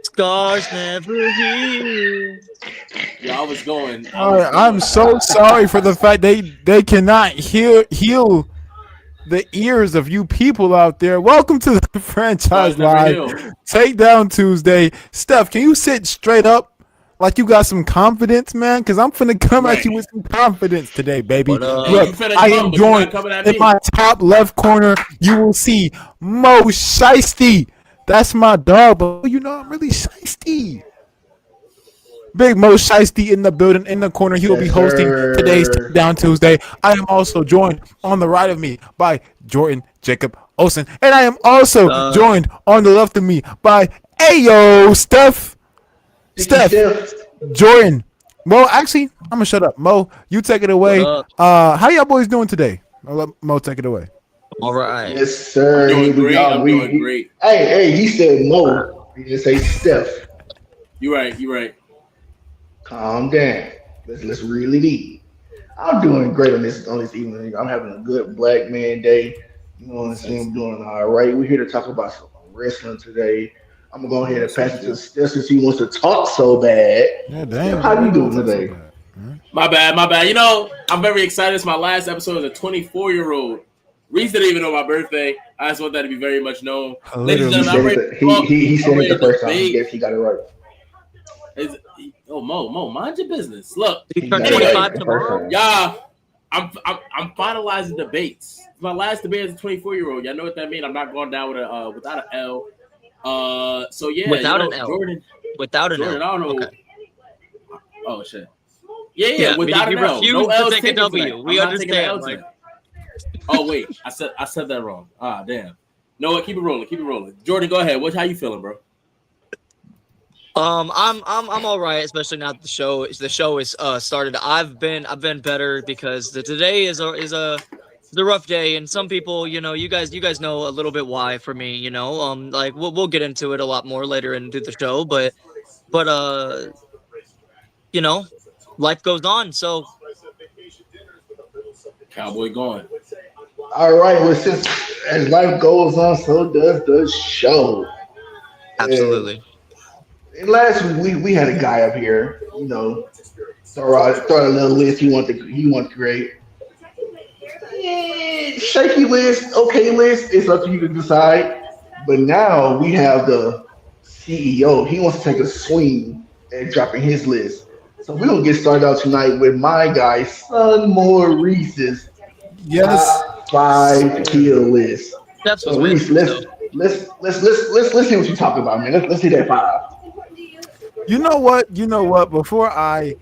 Scars never heal. Yeah, I was going. I'm so sorry for the fact they cannot heal the ears of you people out there. Welcome to the Franchise Live Takedown Tuesday. Steph, can you sit straight up like you got some confidence, man? Because I'm finna come at you with some confidence today, baby. Look, I am joined in my top left corner. You will see Mo Shiesty. That's my dog, but you know I'm really shiesty. Big Mo Shiesty in the building, in the corner. He will be hosting today's Takedown Tuesday. I am also joined on the right of me by Jordan Jacob Olsen. And I am also joined on the left of me by Ayo Steph. Jordan. Mo, actually, I'm going to shut up. Mo, you take it away. How y'all boys doing today? I'll let Mo take it away. All right. Yes, sir. I'm doing great. Hey, he said Mo. He didn't say Steph. You're right. Calm down. Let's really be. I'm doing great on this evening. I'm having a good Black Man Day. You know what I'm saying? I'm doing all right. We're here to talk about some wrestling today. I'm gonna go ahead and pass it to Steph since he wants to talk so bad. Yeah, damn. How you doing today? My bad. You know, I'm very excited. It's my last episode as a 24-year-old. Reese didn't even know my birthday. I just want that to be very much known. Ladies and gentlemen, he said it the first time. I guess he got it right. Mo, mind your business. Look, you turn 25 tomorrow. Yeah, I'm finalizing debates. It's my last debate as a 24-year-old. Y'all know what that means. I'm not going down with without an L. So yeah, without an L. Jordan, without an Jordan, L. I don't know. Okay. Oh shit. Yeah, without an L. No L's to take a W. We understand. Oh wait, I said that wrong. Ah, damn. No, what? Keep it rolling. Jordan, go ahead. How you feeling, bro? I'm all right, especially now that the show is started. I've been better because today is a rough day, and some people, you know, you guys know a little bit why for me, you know. Like we'll get into it a lot more later into the show, but you know, life goes on. So Cowboy gone. All right. Well, since as life goes on, so does the show. Absolutely. And last week we had a guy up here, you know, throw out a little list he wanted to create. Shaky list, okay list, it's up to you to decide. But now we have the CEO. He wants to take a swing at dropping his list. So we're gonna get started out tonight with my guy, son Maurice's top 5 kill list. That's so Maurice, let's see what you're talking about, man. Let's see that 5. You know what? Before I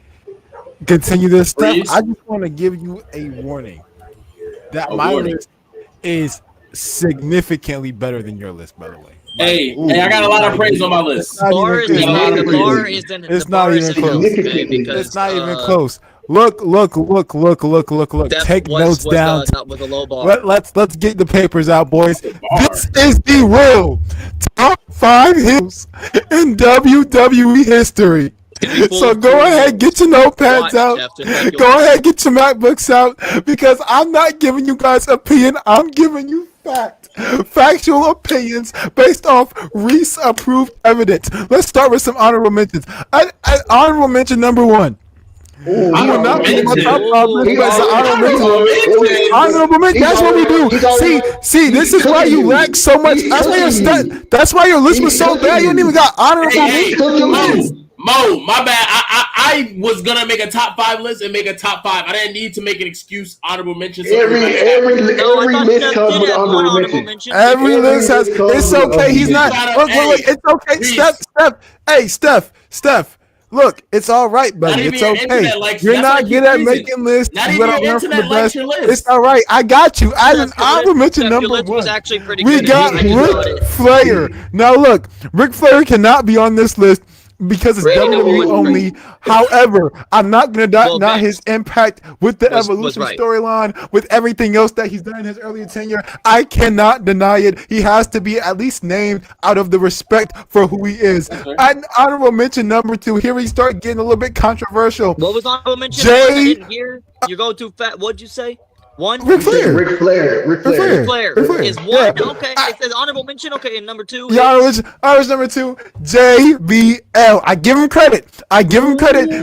continue this stuff, I just want to give you a warning that my list is significantly better than your list, by the way. Hey, I got a lot of praise on my list. It's not even close. It's not even close. Look. Take notes down. Let's get the papers out, boys. This is the real top 5 hills in WWE history. So go ahead, get your notepads out. Go ahead, get your MacBooks out, because I'm not giving you guys opinion. I'm giving you factual opinions based off Reese-approved evidence. Let's start with some honorable mentions. Honorable mention number 1. I will not be my top 5 list, but honorable mention. That's what we do. See, this is why you lack so much. That's why your list was so bad. You didn't even got honorable mentions. Mo, my bad. I was gonna make a top 5 list and make a top 5. I didn't need to make an excuse. Honorable mention. Every list comes with honorable mention. Every list has. It's okay. He's not. Look. It's okay. Steph. Look, it's all right, buddy. It's okay. You're not good at making lists. You gotta learn from the best. It's all right. I got you. I will mention number 1. We got Ric Flair. Now look, Ric Flair cannot be on this list because it's WWE only. However, I'm not going to deny his impact with the Evolution storyline, with everything else that he's done in his earlier tenure. I cannot deny it. He has to be at least named out of the respect for who he is. And honorable mention number 2. Here we start getting a little bit controversial. What was honorable mention? I didn't hear. You're going too fast. What'd you say? One. Ric Flair. Ric Flair. Ric Flair is one. Yeah. Okay, it says honorable mention. Okay, and number 2 Yeah, I was number 2, JBL. I give him credit.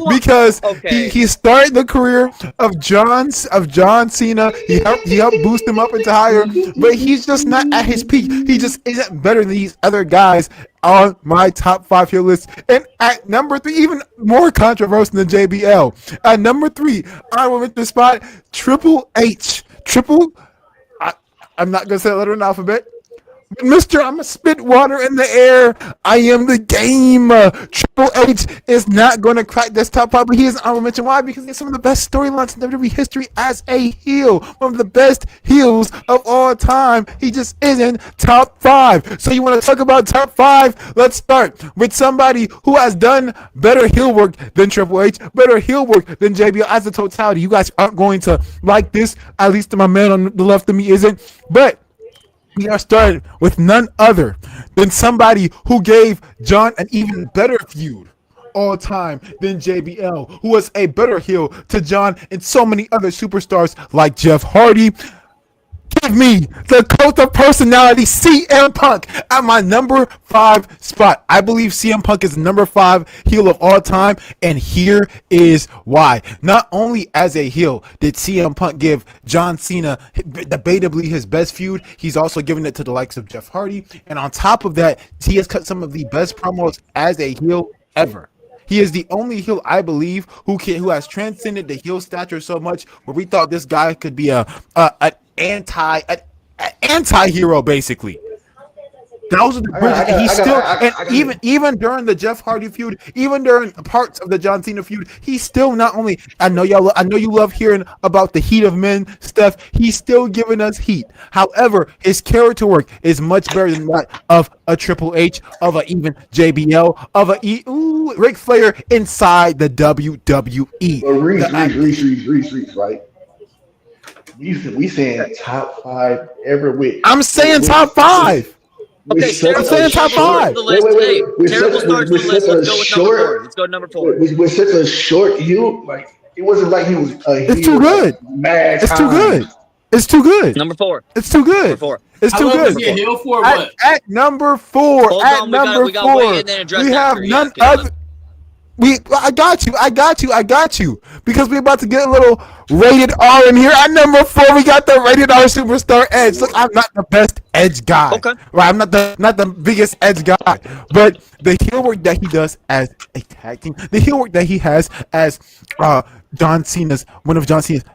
Because he started the career of John Cena. He helped boost him up into higher, but he's just not at his peak. He just isn't better than these other guys on my top 5 heel list. And at number 3, even more controversial than JBL. At number 3, I will mention the spot Triple H. I'm not gonna say the letter in the alphabet. Mr. I'm a spit water in the air. I am the game. Triple H is not going to crack this top 5, but he is honorable mention. Why? Because he has some of the best storylines in WWE history as a heel. One of the best heels of all time. He just isn't top 5. So you want to talk about top 5? Let's start with somebody who has done better heel work than Triple H, better heel work than JBL as a totality. You guys aren't going to like this. At least my man on the left of me isn't. But we are starting with none other than somebody who gave John an even better feud all time than JBL, who was a better heel to John and so many other superstars like Jeff Hardy. Give me the cult of personality, CM Punk, at my number 5 spot. I believe CM Punk is the number 5 heel of all time, and here is why. Not only as a heel did CM Punk give John Cena debatably his best feud, he's also given it to the likes of Jeff Hardy, and on top of that, he has cut some of the best promos as a heel ever. He is the only heel, I believe, who has transcended the heel stature so much where we thought this guy could be an anti-hero, basically. Those are the bridges. Even during the Jeff Hardy feud, even during parts of the John Cena feud, he's still not only. I know you love hearing about the heat of men stuff. He's still giving us heat. However, his character work is much better than that of a Triple H, of a even JBL, of a Ric Flair inside the WWE. Reese, right? We saying top 5 ever with. I'm saying top 5. Okay, I'm saying top 5. Terrible start to the list. Let's go to number 4. With such a short heel, like it wasn't like he was a heel. It's too good. It's too good. Number 4. It's too good. Number 4. It's too good. At number 4. We have none other. I got you. Because we're about to get a little rated R in here. At number 4, we got the rated R superstar Edge. Look, I'm not the best Edge guy. Okay. Right, I'm not the biggest Edge guy. But the heel work that he does as a tag team, the heel work that he has as one of John Cena's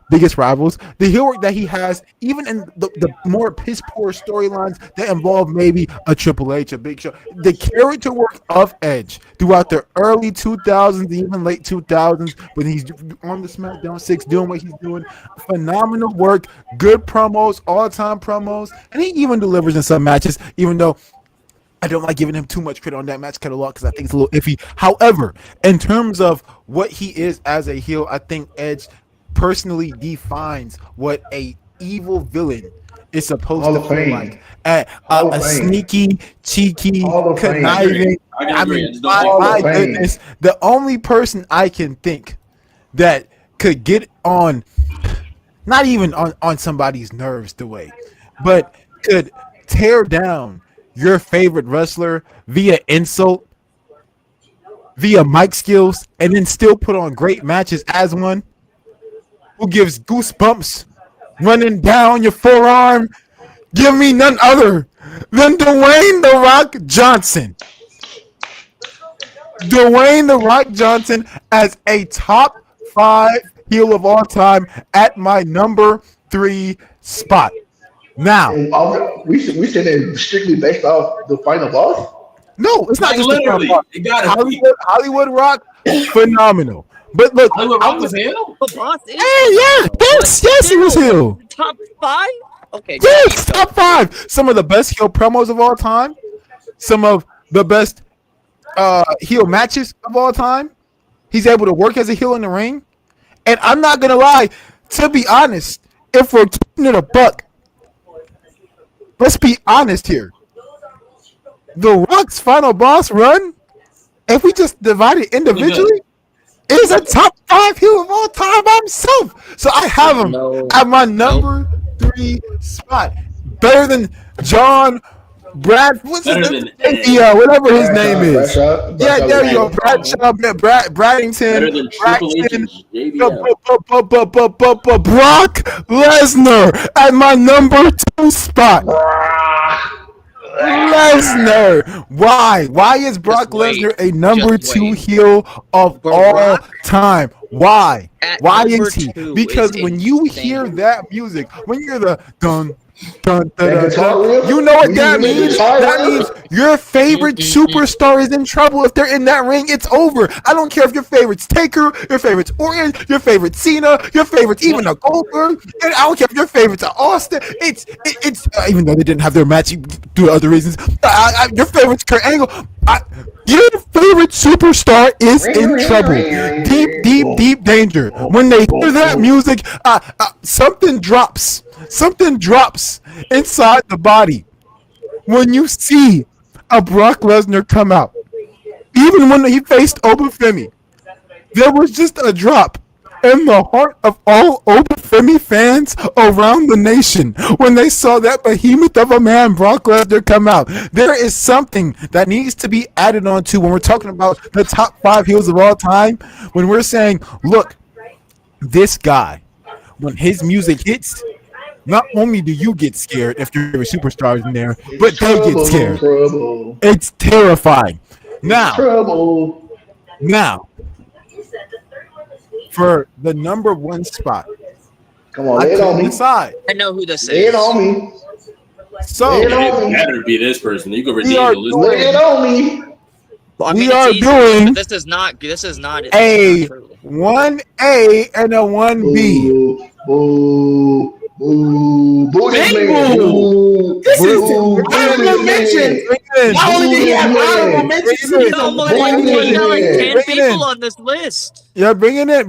biggest rivals, the heel work that he has even in the more piss poor storylines that involve maybe a Triple H, a Big Show, the character work of Edge throughout the early 2000s, even late 2000s, when he's on the SmackDown 6 doing what he's doing, phenomenal work, good promos, all-time promos, and he even delivers in some matches, even though I don't like giving him too much credit on that match catalog because I think it's a little iffy. However, in terms of what he is as a heel, I think Edge personally defines what a evil villain is supposed to feel like. A sneaky, cheeky, conniving. I mean, my goodness, the only person I can think that could get on, not even on somebody's nerves the way, but could tear down your favorite wrestler via insult, via mic skills, and then still put on great matches as one, who gives goosebumps running down your forearm. Give me none other than Dwayne "The Rock" Johnson. Dwayne "The Rock" Johnson as a top 5 heel of all time at my number 3 spot. Now, we said it strictly based off the final boss. No, it's not just literally. Hollywood Rock, phenomenal. But look, Hollywood Rock was heel. Yes, he was heel. Top 5. Okay. Yes, top 5. Some of the best heel promos of all time. Some of the best heel matches of all time. He's able to work as a heel in the ring. And I'm not gonna lie. To be honest, if we're keeping it a buck. Let's be honest here. The Rock's final boss run, if we just divide it individually, is a top 5 heel of all time by himself. So I have him at my number 3 spot. Better than John Brad, what's his name? Whatever his name is. Yeah, there you go. Bradshaw, Braddington. Better than Triple H. Brock Lesnar at my number 2 spot. Lesnar. Why? Why is Brock Lesnar a number 2 heel of all time? Why? Why is he? Because when you hear that music, when you hear the dun, dun, dun, dun, you know what that means? That means your favorite superstar is in trouble. If they're in that ring, it's over. I don't care if your favorite's Taker, your favorite's Orton, your favorite Cena, your favorite's even a Goldberg, and I don't care if your favorite's Austin. It's even though they didn't have their match due to other reasons. Your favorite's Kurt Angle. Your favorite superstar is in trouble. Deep danger. When they hear that music, something drops. Something drops inside the body. When you see a Brock Lesnar come out, even when he faced Oba Femi, there was just a drop in the heart of all Oba Femi fans around the nation when they saw that behemoth of a man, Brock Lesnar, come out. There is something that needs to be added on to when we're talking about the top 5 heels of all time. When we're saying, look, this guy, when his music hits, not only do you get scared if your favorite superstar is in there, but they get scared. It's terrifying. Now, for the number 1 spot, come on, lay it on me. Decide. I know who this is. Lay it on me. So it better be this person. You can redeem the list. Lay it on me. We are doing. This is not a 1A and a 1B. This is honorable mention. Not only did he have honorable mentions, like 10 people on this list. Yeah, bring it in.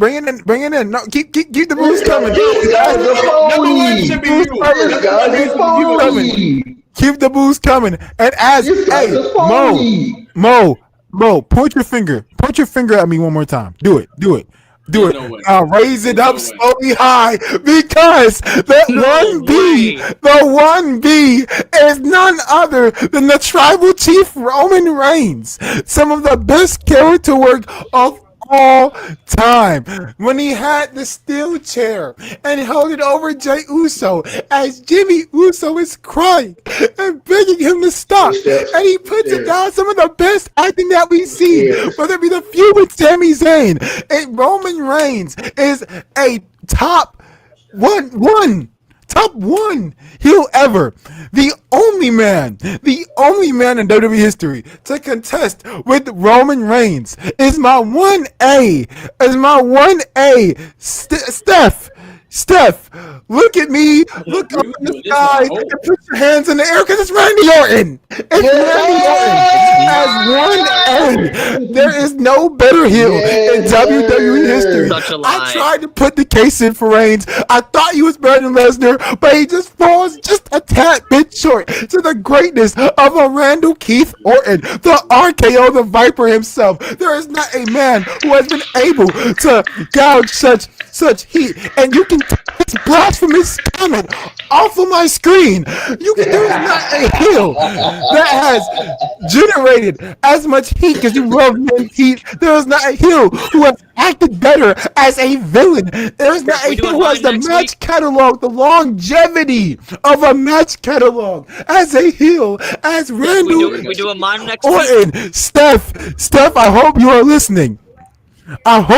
No, keep the booze coming. Keep the booze coming. And as Mo, point your finger at me one more time. Do it. I'll raise it up slowly high because the 1B is none other than the Tribal Chief Roman Reigns. Some of the best character work of all time. When he had the steel chair and held it over Jey Uso as Jimmy Uso is crying and begging him to stop, and he puts it down. Some of the best acting that we've seen, whether it be the feud with Sami Zayn, and Roman Reigns is a top one heel ever. The only man in WWE history to contest with Roman Reigns is my 1A. Steph, look at me. Look up in the sky and put your hands in the air because it's Randy Orton. As 1A. There is no better heel in WWE history. I tried to put the case in for Reigns. I thought he was better than Lesnar, but he just falls just a tad bit short to the greatness of a Randall Keith Orton, the RKO, the Viper himself. There is not a man who has been able to gouge such heat, and you can this blasphemous comment off of my screen. There is not a heel that has generated as much heat because you love men's heat. There is not a heel who has acted better as a villain. There is not a heel who has the match catalog, the longevity of a match catalog as a heel, as Randall. We do a mime next Orton. week. Steph, I hope you are listening. I don't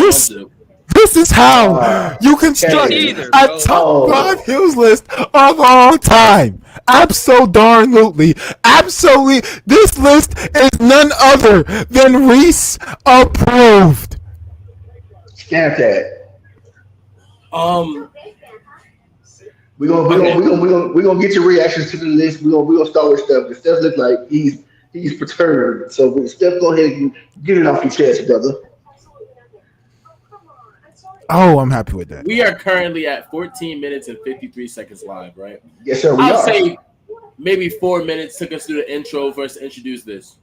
want to. This is how you construct a top 5 heels list of all time. Absolutely. This list is none other than Reese approved. Stamp that. We're gonna get your reactions to the list. We're gonna start with Steph. Because Steph looks like he's perturbed. So Steph, go ahead and get it off your chest, brother. Oh, I'm happy with that. We are currently at 14 minutes and 53 seconds live, right? Yes, sir. I'll say maybe 4 minutes took us through the intro for us to introduce this.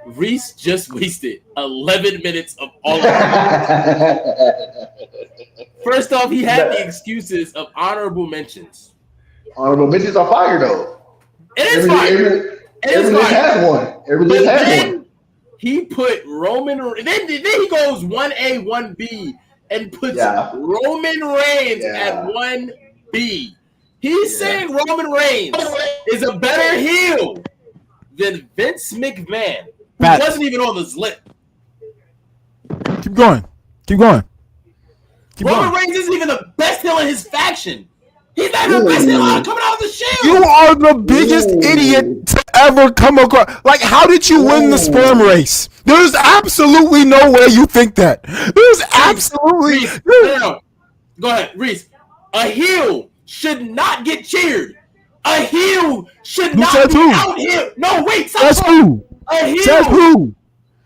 Reese just wasted 11 minutes of all of it. First off, he had the excuses of honorable mentions. Honorable mentions are fire, though. It is fire. Every list has one. Every list has one. He put Roman. Then he goes 1A, 1B, and puts Roman Reigns at 1B. He's saying Roman Reigns is a better heel than Vince McMahon, who wasn't even on this list. Keep going. Roman Reigns isn't even the best heel in his faction. He's not even the best heel coming out of the Shield. You are the biggest idiot to ever come across. Like, how did you win the sperm race? There's absolutely no way you think that. There's absolutely no. Go ahead, Reese. A heel should not get cheered. A heel should not be out here. No, wait. That's who. A heel. Says who?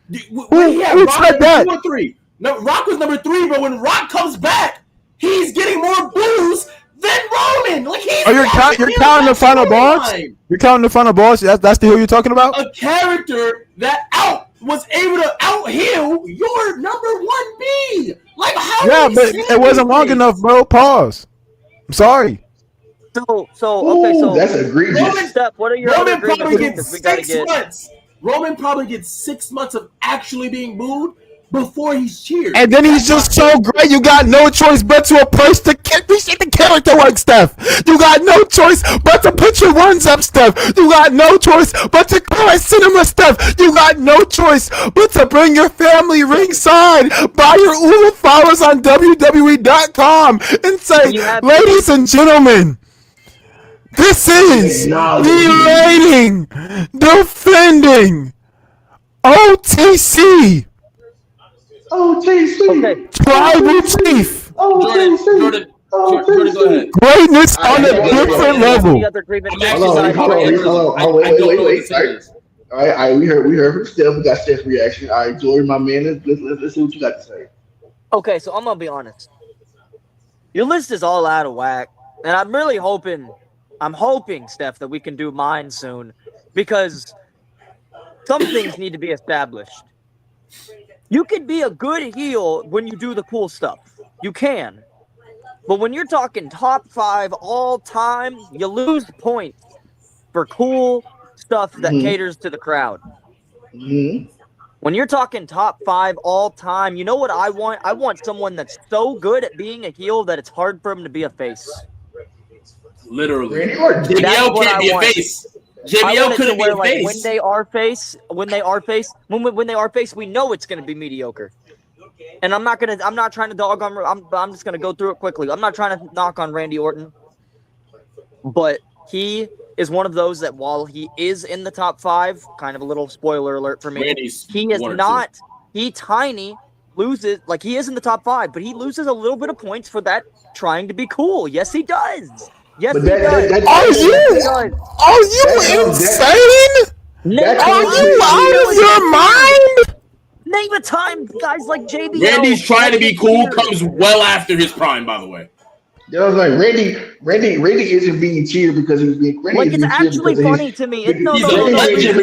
Who said that? 2 or 3. No, Rock was number 3, but when Rock comes back, he's getting more boos than Roman. Like you're counting the final boss? You're counting the final boss? That's the heel you're talking about? A character that was able to out heel your number 1B. Like how? Yeah, but it wasn't long enough, bro. Pause. I'm sorry. So that's egregious. What are your Roman probably gets 6 months. Roman probably gets 6 months of actually being booed before he's cheered. And then he's just so great, you got no choice but to approach the character work, Steph. You got no choice but to put your ones up, Steph. You got no choice but to call it cinema, Steph. You got no choice but to bring your family ringside, buy your Ulu followers on WWE.com and say, ladies and gentlemen, this is the reigning, defending OTC. OTC. Tribal Chief. Jordan, go ahead. Greatness on a different level. Wait. All right, we heard from Steph. We got Steph's reaction. All right, Jordan, my man, let's see what you got to say. Okay, so I'm gonna be honest. Your list is all out of whack, and I'm hoping, Steph, that we can do mine soon, because some things need to be established. You can be a good heel when you do the cool stuff. You can. But when you're talking top 5 all time, you lose points for cool stuff that caters to the crowd. When you're talking top 5 all time, you know what I want? I want someone that's so good at being a heel that it's hard for him to be a face. Literally. JBL can't be a face. JBL couldn't be a face. When they are face, we know it's going to be mediocre. And I'm not trying to dog on, I'm just going to go through it quickly. I'm not trying to knock on Randy Orton, but he is one of those that while he is in the top 5, kind of a little spoiler alert for me, he is not, he loses, like he is in the top 5, but he loses a little bit of points for that trying to be cool. Yes, he does. Yes, he does. Are you insane? Are you out of your mind? Name a time guys like JBL. Randy's trying to be cool comes well after his prime, by the way. You know, like Randy isn't being cheered because he's being. Like it's actually funny to me. He's a legend.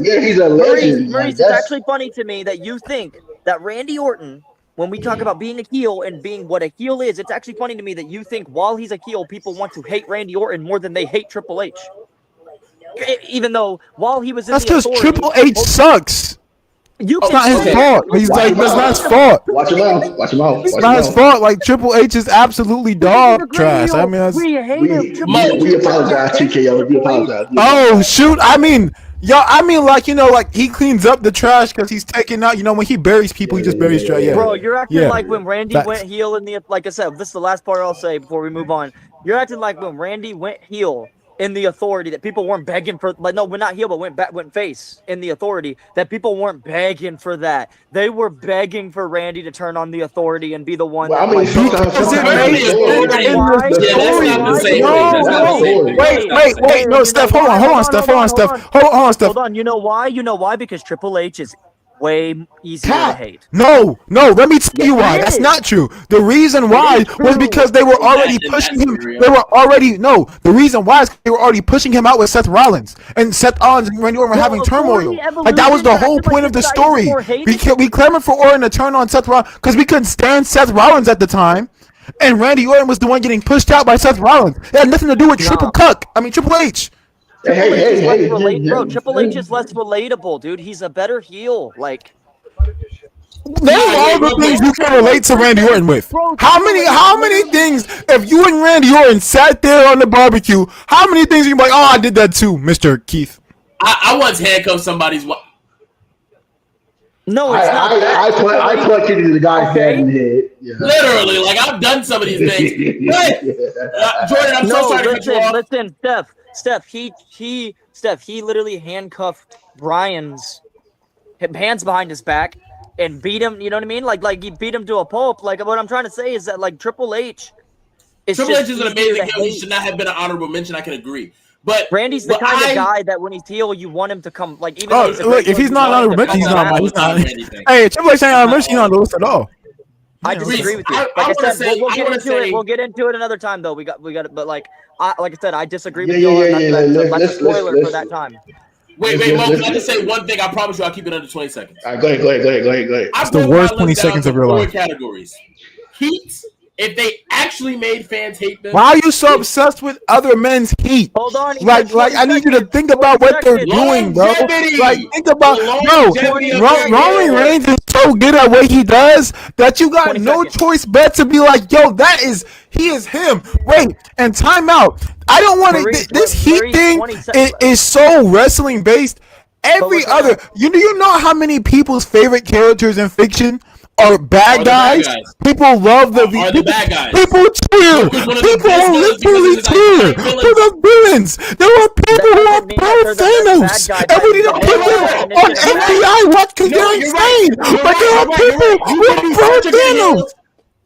Yeah, he's a legend. Maurice, it's actually funny to me that you think that Randy Orton, when we talk about being a heel and being what a heel is, it's actually funny to me that you think while he's a heel, people want to hate Randy Orton more than they hate Triple H. Even though while he was in that's because Triple H sucks. It's not his fault. He's like, that's not his fault. Watch him out. It's not his fault. Like, Triple H is absolutely dog trash. I mean, we apologize, TKO. We apologize. Oh, shoot. I mean, like, you know, like, he cleans up the trash because he's taking out, you know, when he buries people, he just buries trash. Yeah. Bro, you're acting like when Randy went heel in the, like I said, this is the last part I'll say before we move on. You're acting like when Randy went heel in the Authority, that people weren't begging for, like, no, we're not heel, but went face in the Authority, that people weren't begging for that. They were begging for Randy to turn on the Authority and be the one. Well, I mean, wait, no, Steph, hold on, Steph. Hold on, you know why? Because Triple H is way easier to hate. No, let me tell you why. That's not true. The reason why was because they were already pushing him. The reason why is they were already pushing him out with Seth Rollins. And Seth Rollins and Randy Orton were having turmoil. Like, that was the whole point of the story. We clamored for Orton to turn on Seth Rollins because we couldn't stand Seth Rollins at the time. And Randy Orton was the one getting pushed out by Seth Rollins. It had nothing to do with Triple H. Bro, Triple H is less relatable, dude. He's a better heel. Like, name all the things you can relate to Randy Orton with. How many things, if you and Randy Orton sat there on the barbecue, how many things you can be like, oh, I did that too, Mr. Keith? I once handcuffed somebody's wife. No, it's not. I clutched it into the guy's head in the head. Yeah. Literally, like, I've done some of these things. Jordan, I'm so sorry to cut you off. Listen, Steph, he literally handcuffed Brian's hands behind his back and beat him. You know what I mean? Like he beat him to a pulp. Like, what I'm trying to say is that, like, Triple H is an amazing heel. He should not have been an honorable mention. I can agree. But Randy's the kind of guy that when he's heel, you want him to come. Like, even look, if he's not an honorable mention, he's not. Hey, Triple H ain't honorable mention. He's not on the list at all. I disagree with you. Like I said, we'll get into it. We'll get into it another time, though. We got. But like I said, I disagree with you. That's a spoiler for that time. Wait, Mo. Can I just say one thing? I promise you, I'll keep it under 20 seconds. All right, go ahead. It's the worst 20 seconds of your life. Categories. Heat. If they actually made fans hate them. Why are you so obsessed with other men's heat? Hold on. Like I need you to think about what they're doing, bro. Like, think about Roman Reigns is so good at what he does that you got no choice but to be like, yo, he is him. Wait, and time out. I don't want to. This heat thing is so wrestling based. Every other, you know how many people's favorite characters in fiction are bad guys? People love the bad guys. People cheer. People literally cheer for the villains. There are people who are pro Thanos, and we need to put them on FBI watch because they're insane. But there are people who are pro Thanos.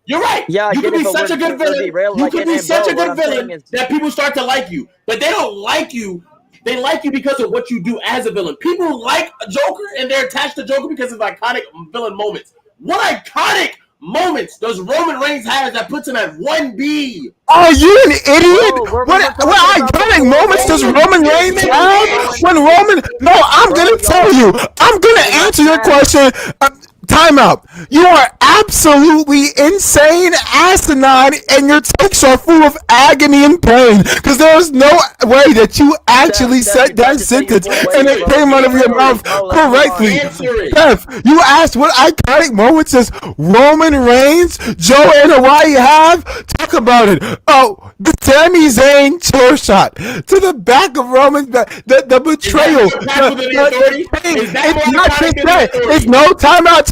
You're right. Yeah, you could be such a good villain. You could be such a good villain that people start to like you, but they don't like you. They like you because of what you do as a villain. People like a Joker, and they're attached to Joker because of iconic villain moments. What iconic moments does Roman Reigns have that puts him at 1B? Are you an idiot? What iconic moments does Roman Reigns have? No, I'm going to tell you. I'm going to answer your question. Time out. You are absolutely insane, asinine, and your takes are full of agony and pain. Because there's no way that you actually said that sentence and it came out of your mouth correctly. Steph, you asked what iconic moments does Roman Reigns, Joanna, why you have? Talk about it. Oh, the Sami Zayn chair shot to the back of Roman's back. The betrayal. It's not just that. It's no time out.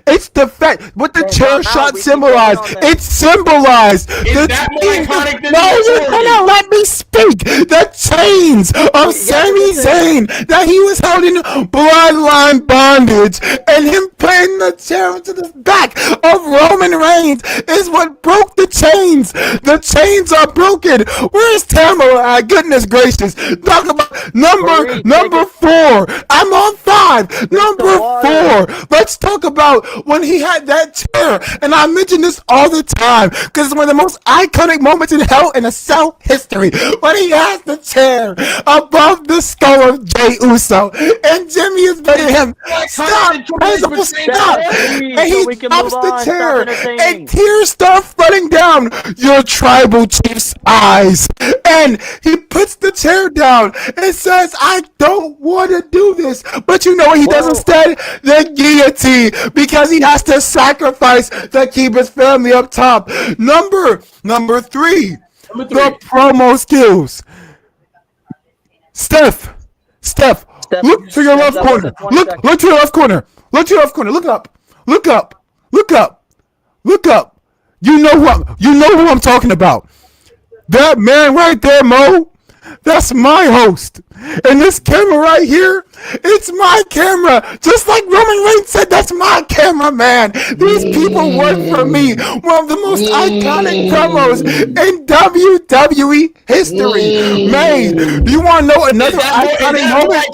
It's the fact what the chair shot symbolized. It symbolized the chains. No, you're gonna let me speak. The chains of Sami Zayn that he was holding bloodline bondage, and him putting the chair to the back of Roman Reigns is what broke the chains. The chains are broken. Where's Tamara? Goodness gracious! Talk about number 4. I'm on 5. Number 4. Let's talk about when he had that chair, and I mention this all the time because it's one of the most iconic moments in Hell in a Cell history. When he has the chair above the skull of Jey Uso, and Jimmy is better than him. Stop! And he stops the chair, and tears start flooding down your tribal chief's eyes, and he puts the chair down and says, "I don't want to do this," but you know what he does instead? The guillotine, because he has to sacrifice to keep his family up top. Number 3, the promo skills. Steph, look to your left corner. Look to your left corner. Look to your left corner. Look up. You know who I'm talking about. That man right there, Mo. That's my host. And this camera right here, it's my camera. Just like Roman Reigns said, that's my camera, man. These people work for me. One of the most iconic promos in WWE history made. Do you want to know another iconic moment?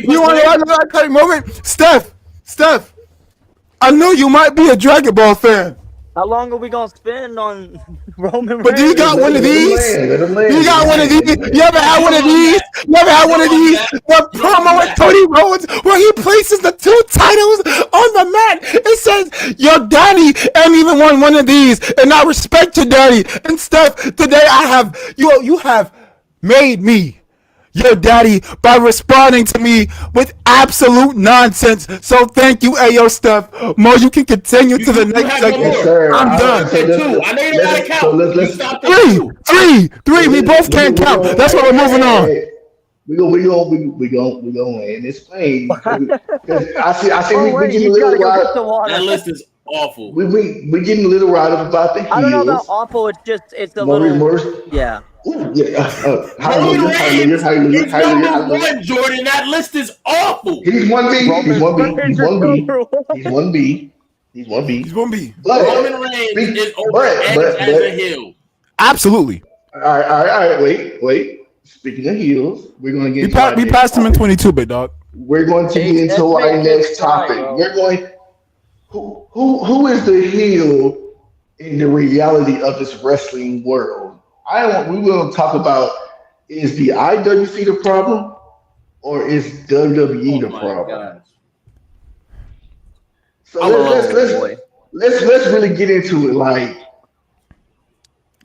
You want to know another iconic moment? Steph, Steph, I know you might be a Dragon Ball fan. How long are we gonna spend on Roman Reigns? But do you got one of these? You got one of these? You ever had one of these? You ever had one of these? The promo with Cody Rhodes where he places the 2 titles on the mat. It says, your daddy ain't even won one of these. And I respect your daddy. And Steph, today I have, you have made me your daddy by responding to me with absolute nonsense. So thank you, Ayo Steph. Mo, you can continue to the next segment. I'm done. I know you don't want to count. Three. We both can't count. That's why we're moving on. We gonna end this thing. I see we getting a little wild. That list is awful. We getting a little riled up about the heels. I don't know about awful. It's a little. Yeah. Ooh, yeah. Hallelujah. Number one, Jordan. That list is awful. He's 1B. He's 1B. But Roman Reigns is over as a heel. Absolutely. All right. Wait. Speaking of heels, we're going to get. We passed him in 22, big dog. We're going to get into our next topic. We're going. Who is the heel in the reality of this wrestling world? We will talk about, is the IWC the problem or is WWE the problem? God. So let's really get into it. Like,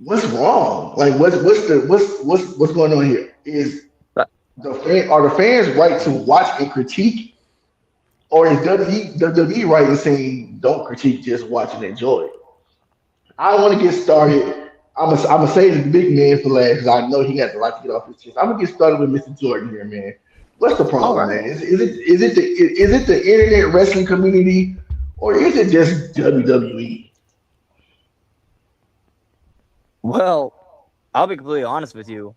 what's wrong? Like, what's going on here? Are the fans right to watch and critique, or is WWE right in saying don't critique, just watch and enjoy? I want to get started. I'm gonna say the big man for last because I know he has a lot to get off his chest. I'm gonna get started with Mr. Jordan here, man. What's the problem, man? Is it the internet wrestling community, or is it just WWE? Well, I'll be completely honest with you.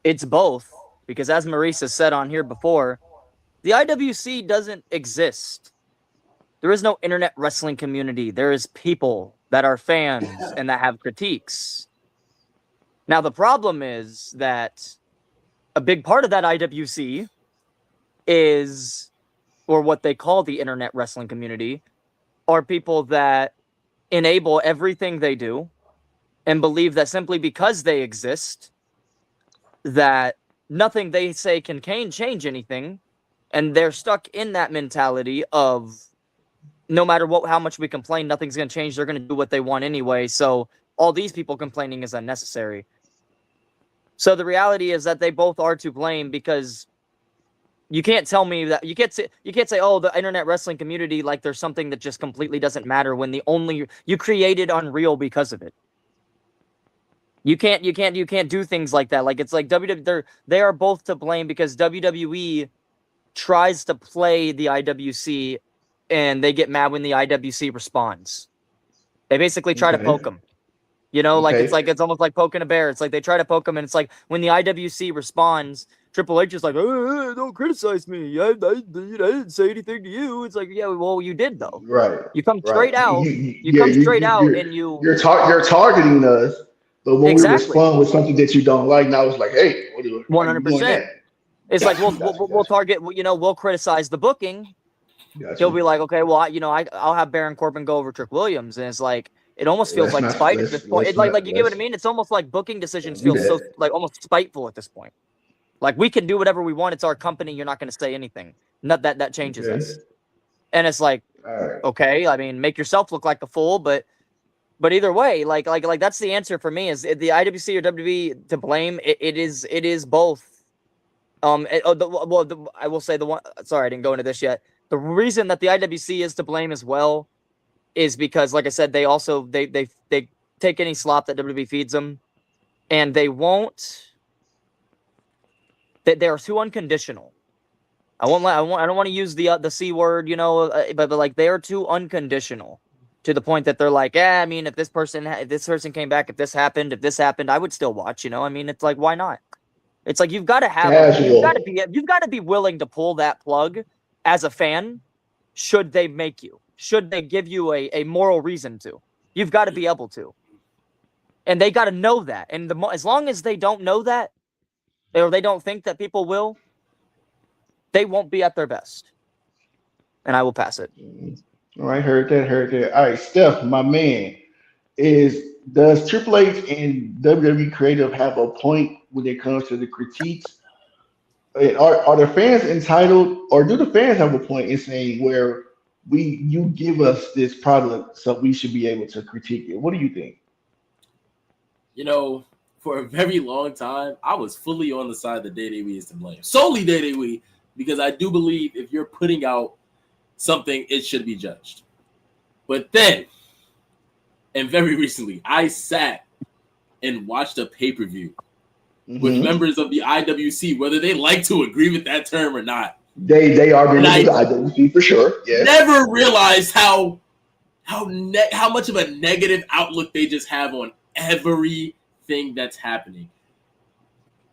It's both, because as Maurice has said on here before, the IWC doesn't exist. There is no internet wrestling community. There is people that are fans and that have critiques. Now, the problem is that a big part of that IWC is, or what they call the internet wrestling community, are people that enable everything they do and believe that simply because they exist, that nothing they say can change anything, and they're stuck in that mentality of no matter how much we complain, nothing's going to change. They're going to do what they want anyway. So all these people complaining is unnecessary. So the reality is that they both are to blame, because you can't tell me that you can't say, oh, the internet wrestling community, like there's something that just completely doesn't matter when you created Unreal because of it. You can't do things like that. Like, it's like they are both to blame, because WWE tries to play the IWC and they get mad when the IWC responds. They basically try to poke them. You know, it's almost like poking a bear. It's like they try to poke them, and it's like when the IWC responds, Triple H is like, don't criticize me. I didn't say anything to you. It's like, yeah, well, you did though. Right. You come straight out. You're targeting us, but when we respond with something that you don't like, now it's like, hey, what are you 100%. It's like we'll target. We'll criticize the booking. Gotcha. He'll be like, okay, well, I'll have Baron Corbin go over Trick Williams, and it's like it almost feels like spite at this point. It's like you get what I mean. It's almost like booking decisions feel so like almost spiteful at this point. Like, we can do whatever we want. It's our company. You're not going to say anything. Not that changes us. And it's like, okay, I mean, make yourself look like a fool, but either way, like that's the answer for me. Is the IWC or WWE to blame? It is both. I will say the one. Sorry, I didn't go into this yet. The reason that the IWC is to blame as well is because, like I said, they also they take any slop that WWE feeds them, and they won't. They are too unconditional. I don't want to use the C word, but like they are too unconditional to the point that they're like, I mean, if this person came back, if this happened, I would still watch. I mean, it's like, why not? It's like you've got to be willing to pull that plug as a fan. Should they give you a moral reason to? You've got to be able to, and they got to know that. And as long as they don't know that, or they don't think that people will, they won't be at their best. and I will pass it. All right, heard that. All right, Steph, my man, does Triple H and WWE creative have a point when it comes to the critiques? Are the fans entitled, or do the fans have a point in saying where you give us this product, so we should be able to critique it? What do you think? For a very long time, I was fully on the side that WWE is to blame, solely WWE, because I do believe if you're putting out something, it should be judged. But then, and very recently, I sat and watched a pay-per-view with members of the IWC, whether they like to agree with that term or not. They are members of the IWC for sure. Yes. Never realized how much of a negative outlook they just have on everything that's happening.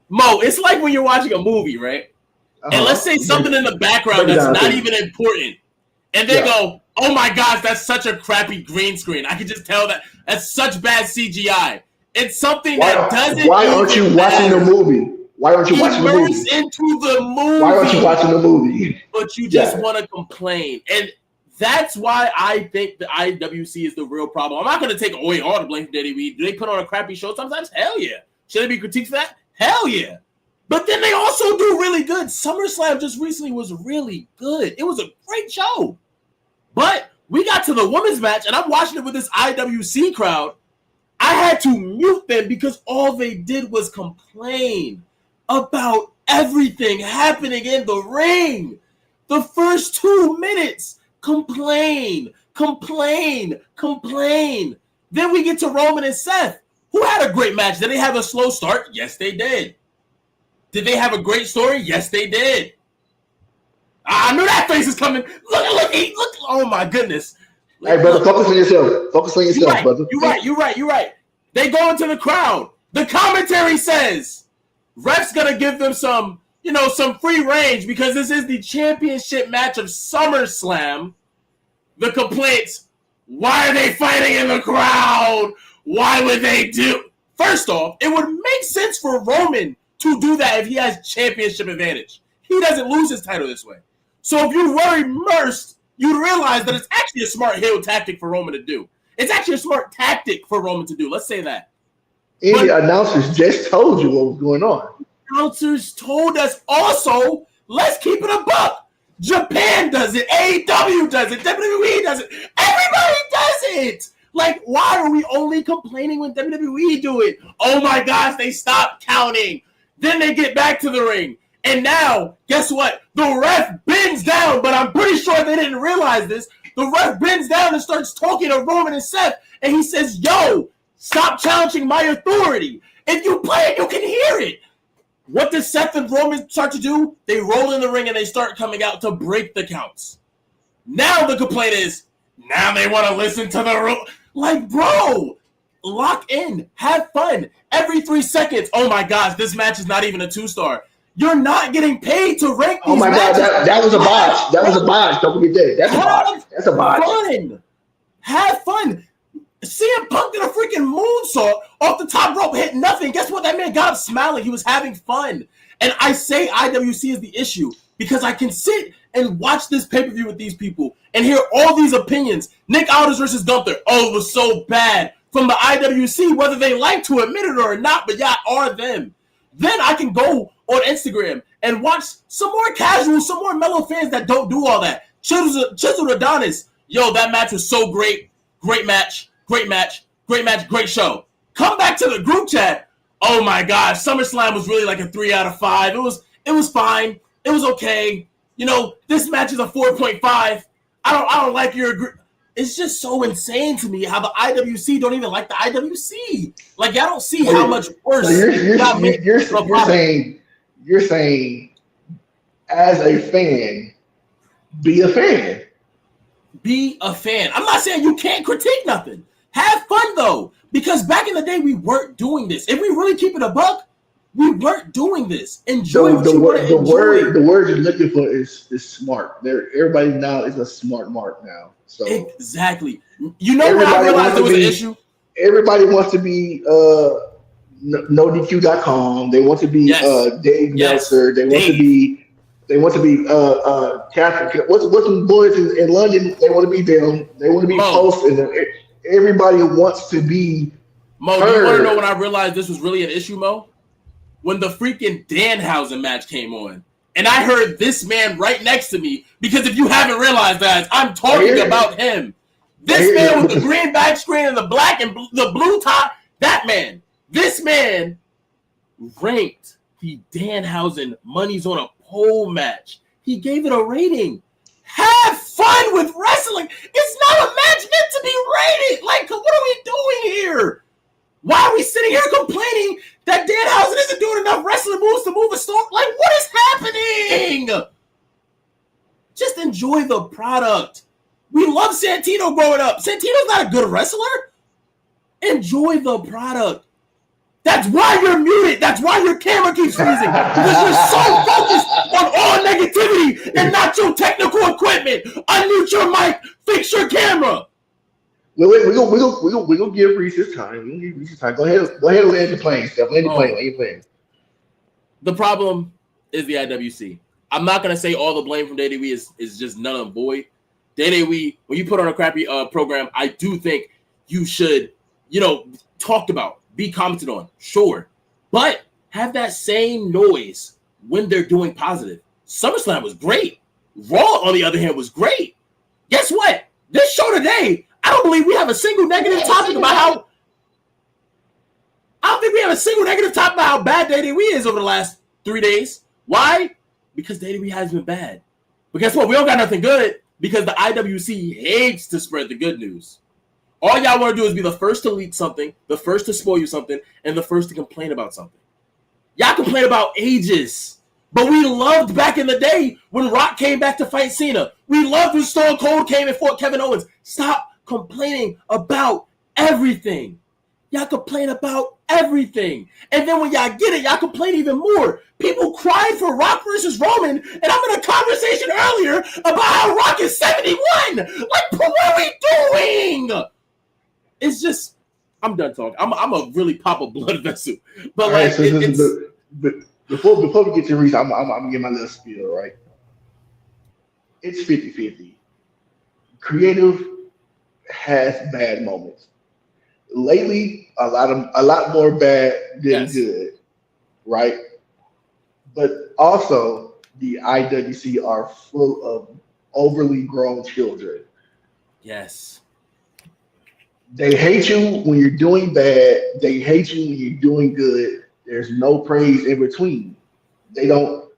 Mo, it's like when you're watching a movie, right? And let's say something in the background that's not even important. And they go, oh my gosh, that's such a crappy green screen. I can just tell that's such bad CGI. It's something that doesn't. Why aren't you watching the movie? Why aren't you watching the movie? Into the movie. Why aren't you watching the movie? But you just want to complain. And that's why I think the IWC is the real problem. I'm not going to take away all the blame from WWE. Do they put on a crappy show sometimes? Hell yeah. Should they be critiqued for that? Hell yeah. But then they also do really good. SummerSlam just recently was really good. It was a great show. But we got to the women's match, and I'm watching it with this IWC crowd. I had to mute them because all they did was complain about everything happening in the ring. The first 2 minutes, complain. Then we get to Roman and Seth, who had a great match. Did they have a slow start? Yes, they did. Did they have a great story? Yes, they did. I knew that face is coming. Look. Oh, my goodness. Hey, brother, focus on yourself. Brother. You're right. They go into the crowd. The commentary says ref's going to give them some free range because this is the championship match of SummerSlam. The complaints, why are they fighting in the crowd? Why would they do? First off, it would make sense for Roman to do that if he has championship advantage. He doesn't lose his title this way. So if you were immersed, you'd realize that it's actually a smart heel tactic for Roman to do. It's actually a smart tactic for Roman to do. Let's say that. And the announcers just told you what was going on. Announcers told us also, let's keep it a buck. Japan does it. AEW does it. WWE does it. Everybody does it. Like, why are we only complaining when WWE do it? Oh my gosh, they stopped counting. Then they get back to the ring. And now, guess what? The ref bends down, but I'm pretty sure they didn't realize this. The ref bends down and starts talking to Roman and Seth, and he says, yo, stop challenging my authority. If you play it, you can hear it. What does Seth and Roman start to do? They roll in the ring and they start coming out to break the counts. Now the complaint is, now they want to listen to the rule. Like, bro, lock in, have fun. Every 3 seconds, oh my gosh, this match is not even a 2-star. You're not getting paid to rank these matches. God, that was a botch. That was a botch. Don't forget that. That's a botch. Have fun. CM Punk did a freaking moonsault off the top rope, hit nothing. Guess what? That man got up smiling. He was having fun. And I say IWC is the issue because I can sit and watch this pay-per-view with these people and hear all these opinions. Nick Aldis versus Gunther. Oh, it was so bad. From the IWC, whether they like to admit it or not, but yeah, are them. Then I can go on Instagram and watch some more casual, some more mellow fans that don't do all that. Chiseled Adonis. Yo, that match was so great. Great match. Great show. Come back to the group chat. Oh my gosh, SummerSlam was really like a 3 out of 5. It was fine. It was okay. This match is a 4.5. I don't like your. It's just so insane to me how the IWC don't even like the IWC. Like, I don't see how much worse. So you're saying, as a fan, be a fan. Be a fan. I'm not saying you can't critique nothing. Have fun though, because back in the day we weren't doing this. If we really keep it a buck, we weren't doing this. Enjoy the word you're looking for is smart. Everybody now is a smart mark now. So exactly. You know when I realized there was an issue? Everybody wants to be NoDQ.com. They want to be Dave Meltzer. They want to be They want to be Catholic. What's some boys in London? They want to be them. They want to be Post, and everybody wants to be. Mo, do you want to know when I realized this was really an issue, Mo? When the freaking Danhausen match came on, and I heard this man right next to me. Because if you haven't realized that, I'm talking about him. This man with the green back screen and the black and the blue top. That man. This man ranked the Danhausen Money's on a Pole match. He gave it a rating. Have fun with wrestling. It's not a match meant to be rated. Like, what are we doing here? Why are we sitting here complaining that Danhausen isn't doing enough wrestling moves to move a storm? Like, what is happening? Just enjoy the product. We love Santino growing up. Santino's not a good wrestler. Enjoy the product. That's why you're muted. That's why your camera keeps freezing. Because you're so focused on all negativity and not your technical equipment. Unmute your mic. Fix your camera. We're gonna give Reese his time. Go ahead and land the plane, Steph. Land the plane. The problem is the IWC. I'm not gonna say all the blame from WWE is just null and void. WWE, when you put on a crappy program, I do think you should, talked about. Be commented on, sure. But have that same noise when they're doing positive. SummerSlam was great. Raw, on the other hand, was great. Guess what? This show today, I don't believe we have a single negative topic about how... I don't think we have a single negative topic about how bad WWE is over the last 3 days. Why? Because WWE has been bad. But guess what? We don't got nothing good because the IWC hates to spread the good news. All y'all want to do is be the first to leak something, the first to spoil you something, and the first to complain about something. Y'all complain about ages. But we loved back in the day when Rock came back to fight Cena. We loved when Stone Cold came and fought Kevin Owens. Stop complaining about everything. Y'all complain about everything. And then when y'all get it, y'all complain even more. People cried for Rock versus Roman, and I'm in a conversation earlier about how Rock is 71. Like, what are we doing? It's just, I'm done talking. I'm a really pop a blood vessel. But like, but before we get to Reese, I'm gonna get my little spiel, right? It's 50-50. Creative has bad moments. Lately, a lot more bad than good, right? But also, the IWC are full of overly grown children. Yes. They hate you when you're doing bad. They hate you when you're doing good. There's no praise in between. They don't.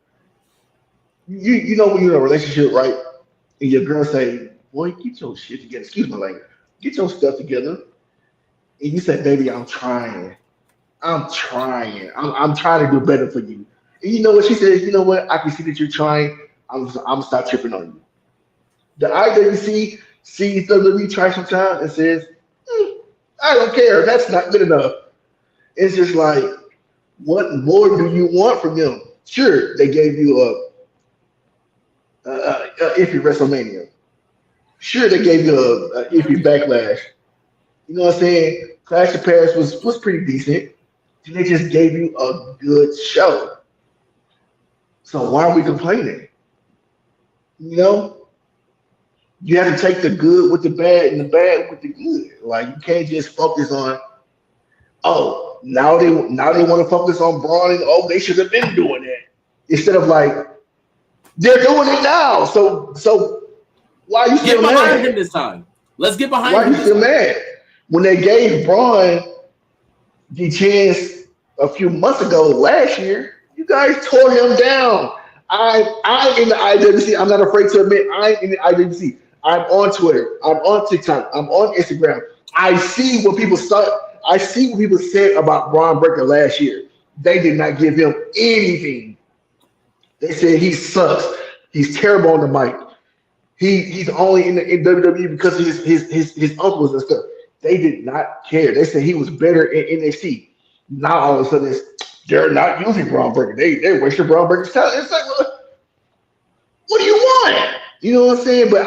You know when you're in a relationship, right? And your girl say, "Boy, get your shit together." Excuse my language. Get your stuff together. And you say, "Baby, I'm trying. I'm trying to do better for you." And you know what she says? You know what? I can see that you're trying. I'm gonna stop tripping on you. The IWC sees WWE try sometimes and says, I don't care. That's not good enough. It's just like, what more do you want from them? Sure, they gave you a iffy WrestleMania. Sure, they gave you a iffy Backlash. You know what I'm saying? Clash of Paris was pretty decent. And they just gave you a good show. So why are we complaining? You have to take the good with the bad and the bad with the good. Like, you can't just focus on, now they want to focus on Braun and they should have been doing that. Instead of like, they're doing it now. So why are you still mad? Get behind him this time. Let's get behind him. Why are you still mad? When they gave Braun the chance a few months ago last year, you guys tore him down. I'm in the IWC. I'm not afraid to admit I'm in the IWC. I'm on Twitter. I'm on TikTok. I'm on Instagram. I see what people said about Bron Breakker last year. They did not give him anything. They said he sucks. He's terrible on the mic. He's only in WWE because of his uncles and stuff. They did not care. They said he was better in NXT. Now all of a sudden they're not using Bron Breakker. They're wasting Bron Breakker's talent. It's like, what do you want? You know what I'm saying? But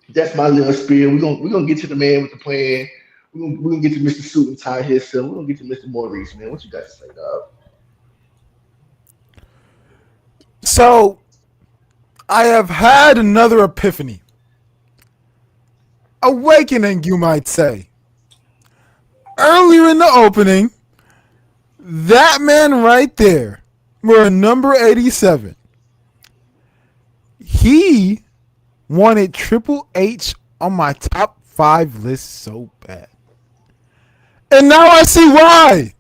that's my little spiel. We're gonna get to the man with the plan. We're gonna get to Mr. Suit and Tie himself. We're gonna get to Mr. Maurice, man. What you got to say, dog? So I have had another epiphany. Awakening, you might say. Earlier in the opening, that man right there, we're number 87. He wanted Triple H on my top 5 list so bad. And now I see why.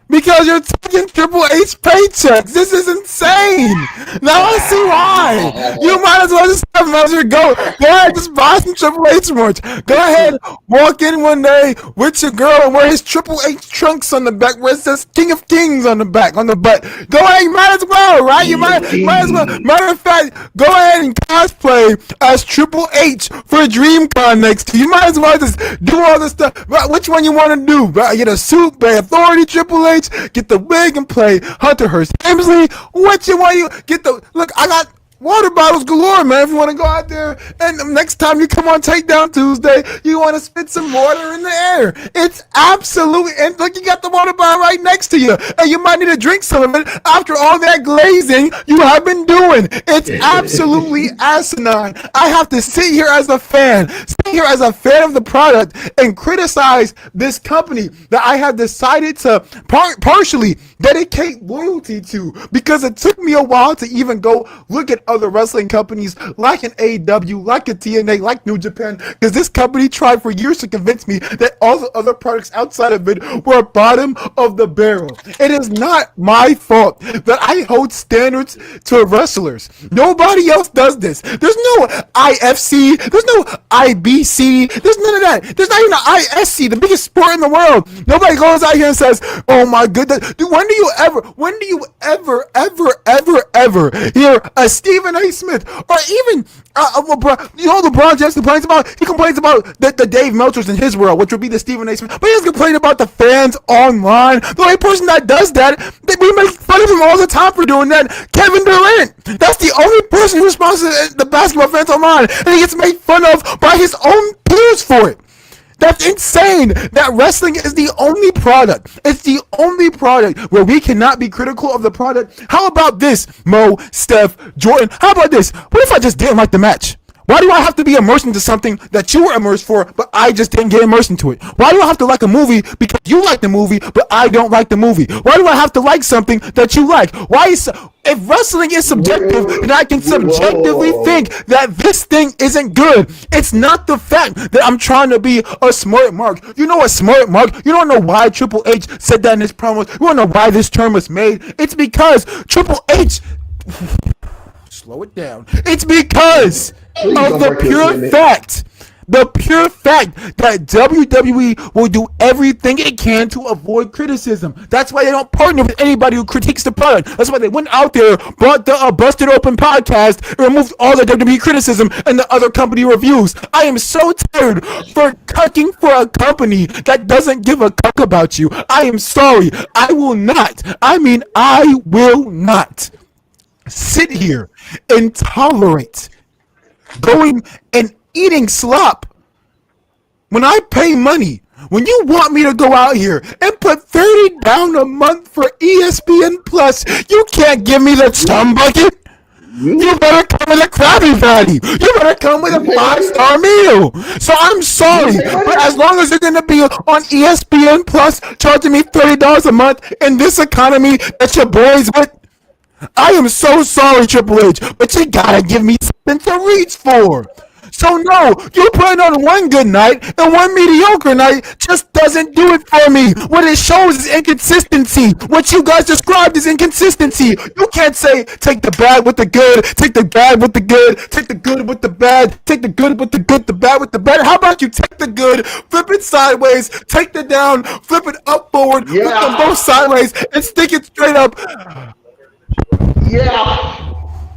Because you're taking Triple H paychecks. This is insane. Now I see why. You might as well just have him as your go. Go ahead, just buy some Triple H merch. Go ahead, walk in one day with your girl and wear his Triple H trunks on the back where it says King of Kings on the back, on the butt. Go ahead, you might as well, right? You might as well. Matter of fact, go ahead and cosplay as Triple H for DreamCon next year. You might as well just do all this stuff. Which one you want to do? Get a suit, Bay Authority, Triple H. Get the wig and play Hunter Hearst Helmsley. What you want? You get the look. I got water bottles galore, man. If you want to go out there and next time you come on Takedown Tuesday, you want to spit some water in the air. It's absolutely, and look, you got the water bottle right next to you, and you might need to drink some of it after all that glazing you have been doing. It's absolutely asinine. I have to sit here as a fan of the product and criticize this company that I have decided to partially dedicate loyalty to, because it took me a while to even go look at other wrestling companies like an AEW, like a TNA, like New Japan, because this company tried for years to convince me that all the other products outside of it were bottom of the barrel. It is not my fault that I hold standards to wrestlers. Nobody else does this. There's no IFC, there's no IBC, there's none of that. There's not even an ISC, the biggest sport in the world. Nobody goes out here and says, oh my goodness. Dude, when do you ever hear a Stephen A. Smith or even LeBron James complains about the Dave Meltzers in his world, which would be the Stephen A. Smith, but he doesn't complain about the fans online. The only person that does that, we make fun of him all the time for doing that, Kevin Durant. That's the only person who responds to the basketball fans online, and he gets made fun of by his own peers for it. That's insane. That wrestling is the only product. It's the only product where we cannot be critical of the product. How about this, Mo, Steph, Jordan? How about this? What if I just didn't like the match? Why do I have to be immersed into something that you were immersed for, but I just didn't get immersed into it? Why do I have to like a movie because you like the movie, but I don't like the movie? Why do I have to like something that you like? If wrestling is subjective, then I can subjectively think that this thing isn't good. It's not the fact that I'm trying to be a smart mark. You know a smart mark? You don't know why Triple H said that in his promo. You don't know why this term was made. It's because Triple H... Slow it down. It's because of the pure fact that WWE will do everything it can to avoid criticism. That's why they don't partner with anybody who critiques the product. That's why they went out there, brought the Busted Open podcast, and removed all the WWE criticism and the other company reviews. I am so tired for cucking for a company that doesn't give a cuck about you. I am sorry. I will not sit here and tolerate going and eating slop when I pay money. When you want me to go out here and put $30 down a month for ESPN Plus, you can't give me the chum bucket. You better come with a Krabby Patty. You better come with a 5-star meal. So I'm sorry, but as long as you're going to be on ESPN Plus charging me $30 a month in this economy that your boys with, I am so sorry, Triple H, but you gotta give me something to reach for. So no, you putting on one good night and one mediocre night just doesn't do it for me. What it shows is inconsistency. What you guys described is inconsistency. You can't say take the bad with the good, take the bad with the good, take the good with the bad, take the good with the good, the bad with the bad. How about you take the good, flip it sideways, take the down, flip it up forward, flip them both sideways, and stick it straight up. Yeah.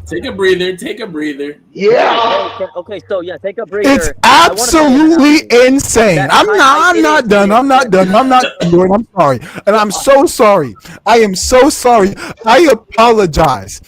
Take a breather. Yeah. Okay, so yeah, take a breather. It's absolutely insane. I'm not done. I'm sorry. And I'm so sorry. I am so sorry. I apologize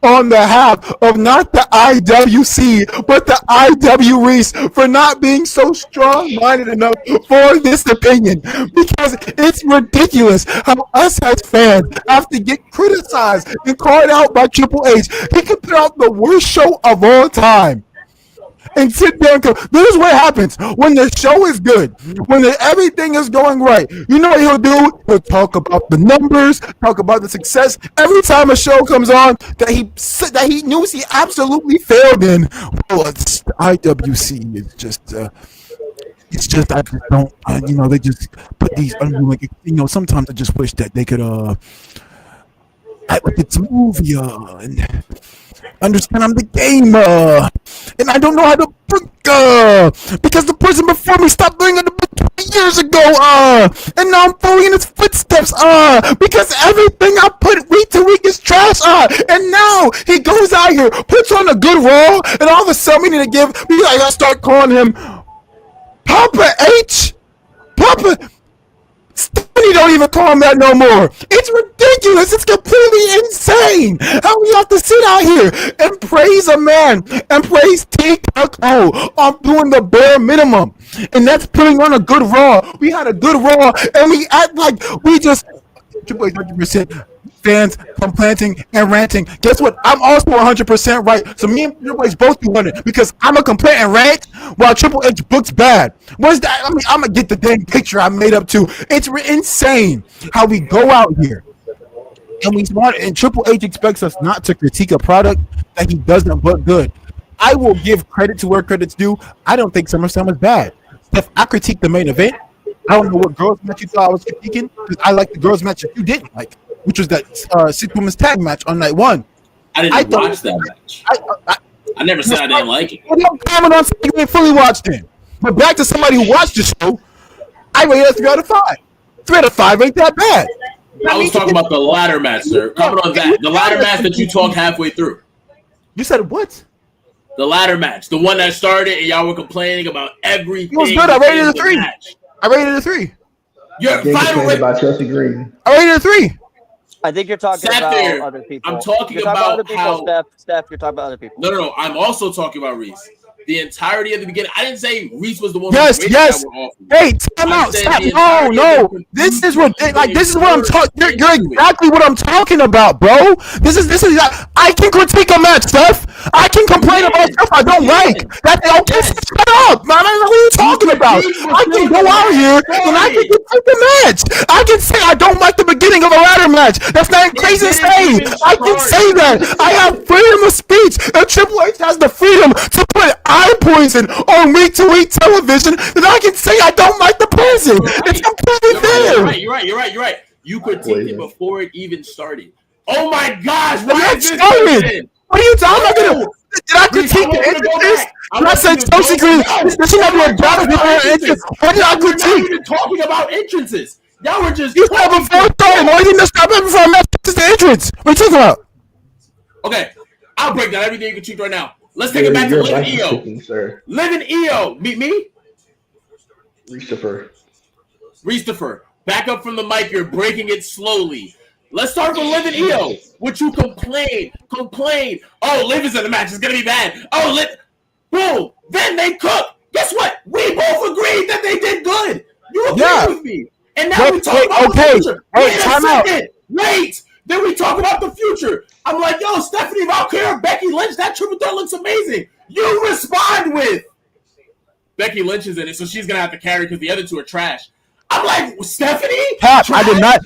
on behalf of not the IWC, but the IWREs for not being so strong-minded enough for this opinion. Because it's ridiculous how us as fans have to get criticized and called out by by Triple H. He could put out the worst show of all time and sit there and go, this is what happens when the show is good, when everything is going right. You know what he'll do? He'll talk about the numbers, talk about the success. Every time a show comes on that he knew he absolutely failed in, well, it's IWC is just it's just I just don't they just put these like sometimes I just wish that they could I look at some movie and understand I'm the gamer and I don't know how to book because the person before me stopped doing it about 20 years ago and now I'm following in his footsteps because everything I put week to week is trash and now he goes out here, puts on a good Raw, and all of a sudden we need to I start calling him Papa H. Papa Stephanie don't even call him that no more. It's ridiculous. It's completely insane how we have to sit out here and praise a man and praise TKO on doing the bare minimum. And that's putting on a good Raw. We had a good Raw and we act like we just Triple H 100% fans complaining and ranting. Guess what? I'm also 100% right. So me and Triple H both do 100 because I'm a complain and rant while Triple H books bad. What is that? I mean, I'm gonna get the dang picture I made up too. It's insane how we go out here and Triple H expects us not to critique a product that he doesn't book good. I will give credit to where credit's due. I don't think SummerSlam was bad. If I critique the main event, I don't know what girls match you thought I was critiquing because I like the girls match that you didn't like, which was that 6-women's tag match on night 1. I didn't watch that match. I never said I didn't like it. Well, don't comment on something you ain't fully watched it. But back to somebody who watched the show, I rated it 3 out of 5. 3 out of 5 ain't that bad. I was talking about the ladder match, sir. Comment on that. The ladder match that you talked halfway through. You said what? The ladder match. The one that started and y'all were complaining about everything. It was good. I rated it a 3. I rated it a 3. You're finally about Chelsea Green. I rated it a 3. I think you're talking about other people. I'm talking about how Steph, you're talking about other people. No. I'm also talking about Reese. The entirety of the beginning. I didn't say Reese was the one. Yes. Hey, time out. Stop. No. This is what this is what I'm talking. You're exactly what I'm talking about, bro. This is. I can critique a match, Steph. I can complain about stuff I don't like. That's okay. Shut up, man. What are you talking about? I can go out here and I can critique the match. I can say I don't like the beginning of a ladder match. That's not crazy to say. I can say that. I have freedom of speech, and Triple H has the freedom to put eye poison on week-to-week television that I can say I don't like the person. It's completely fair. You're right. You critiqued it before it even started. Oh my gosh! Why is this started? What are you talking about? Did I critique the entrances? Did I say Chelsea Green? This should not be a battle between entrances. What did I critique? We're not even talking about entrances. Y'all were just. You said before starting. No, you didn't stop it before I met the entrance. What are you talking about? Okay, I'll break down everything you critique right now. Let's take it back to Living EO. Living EO. Meet me? Reestopher. Back up from the mic. You're breaking it slowly. Let's start with Living EO. What you complain. Oh, Liv is in the match. It's going to be bad. Oh, boom. Then they cook. Guess what? We both agreed that they did good. You agree with me. And now we talk about the future. Wait, time out. Wait. Then we talk about the future. I'm like, yo, Stephanie Valkyrie, Becky Lynch, that triple threat looks amazing. You respond with Becky Lynch is in it, so she's gonna have to carry because the other two are trash. I'm like, Stephanie? Cap, I did not.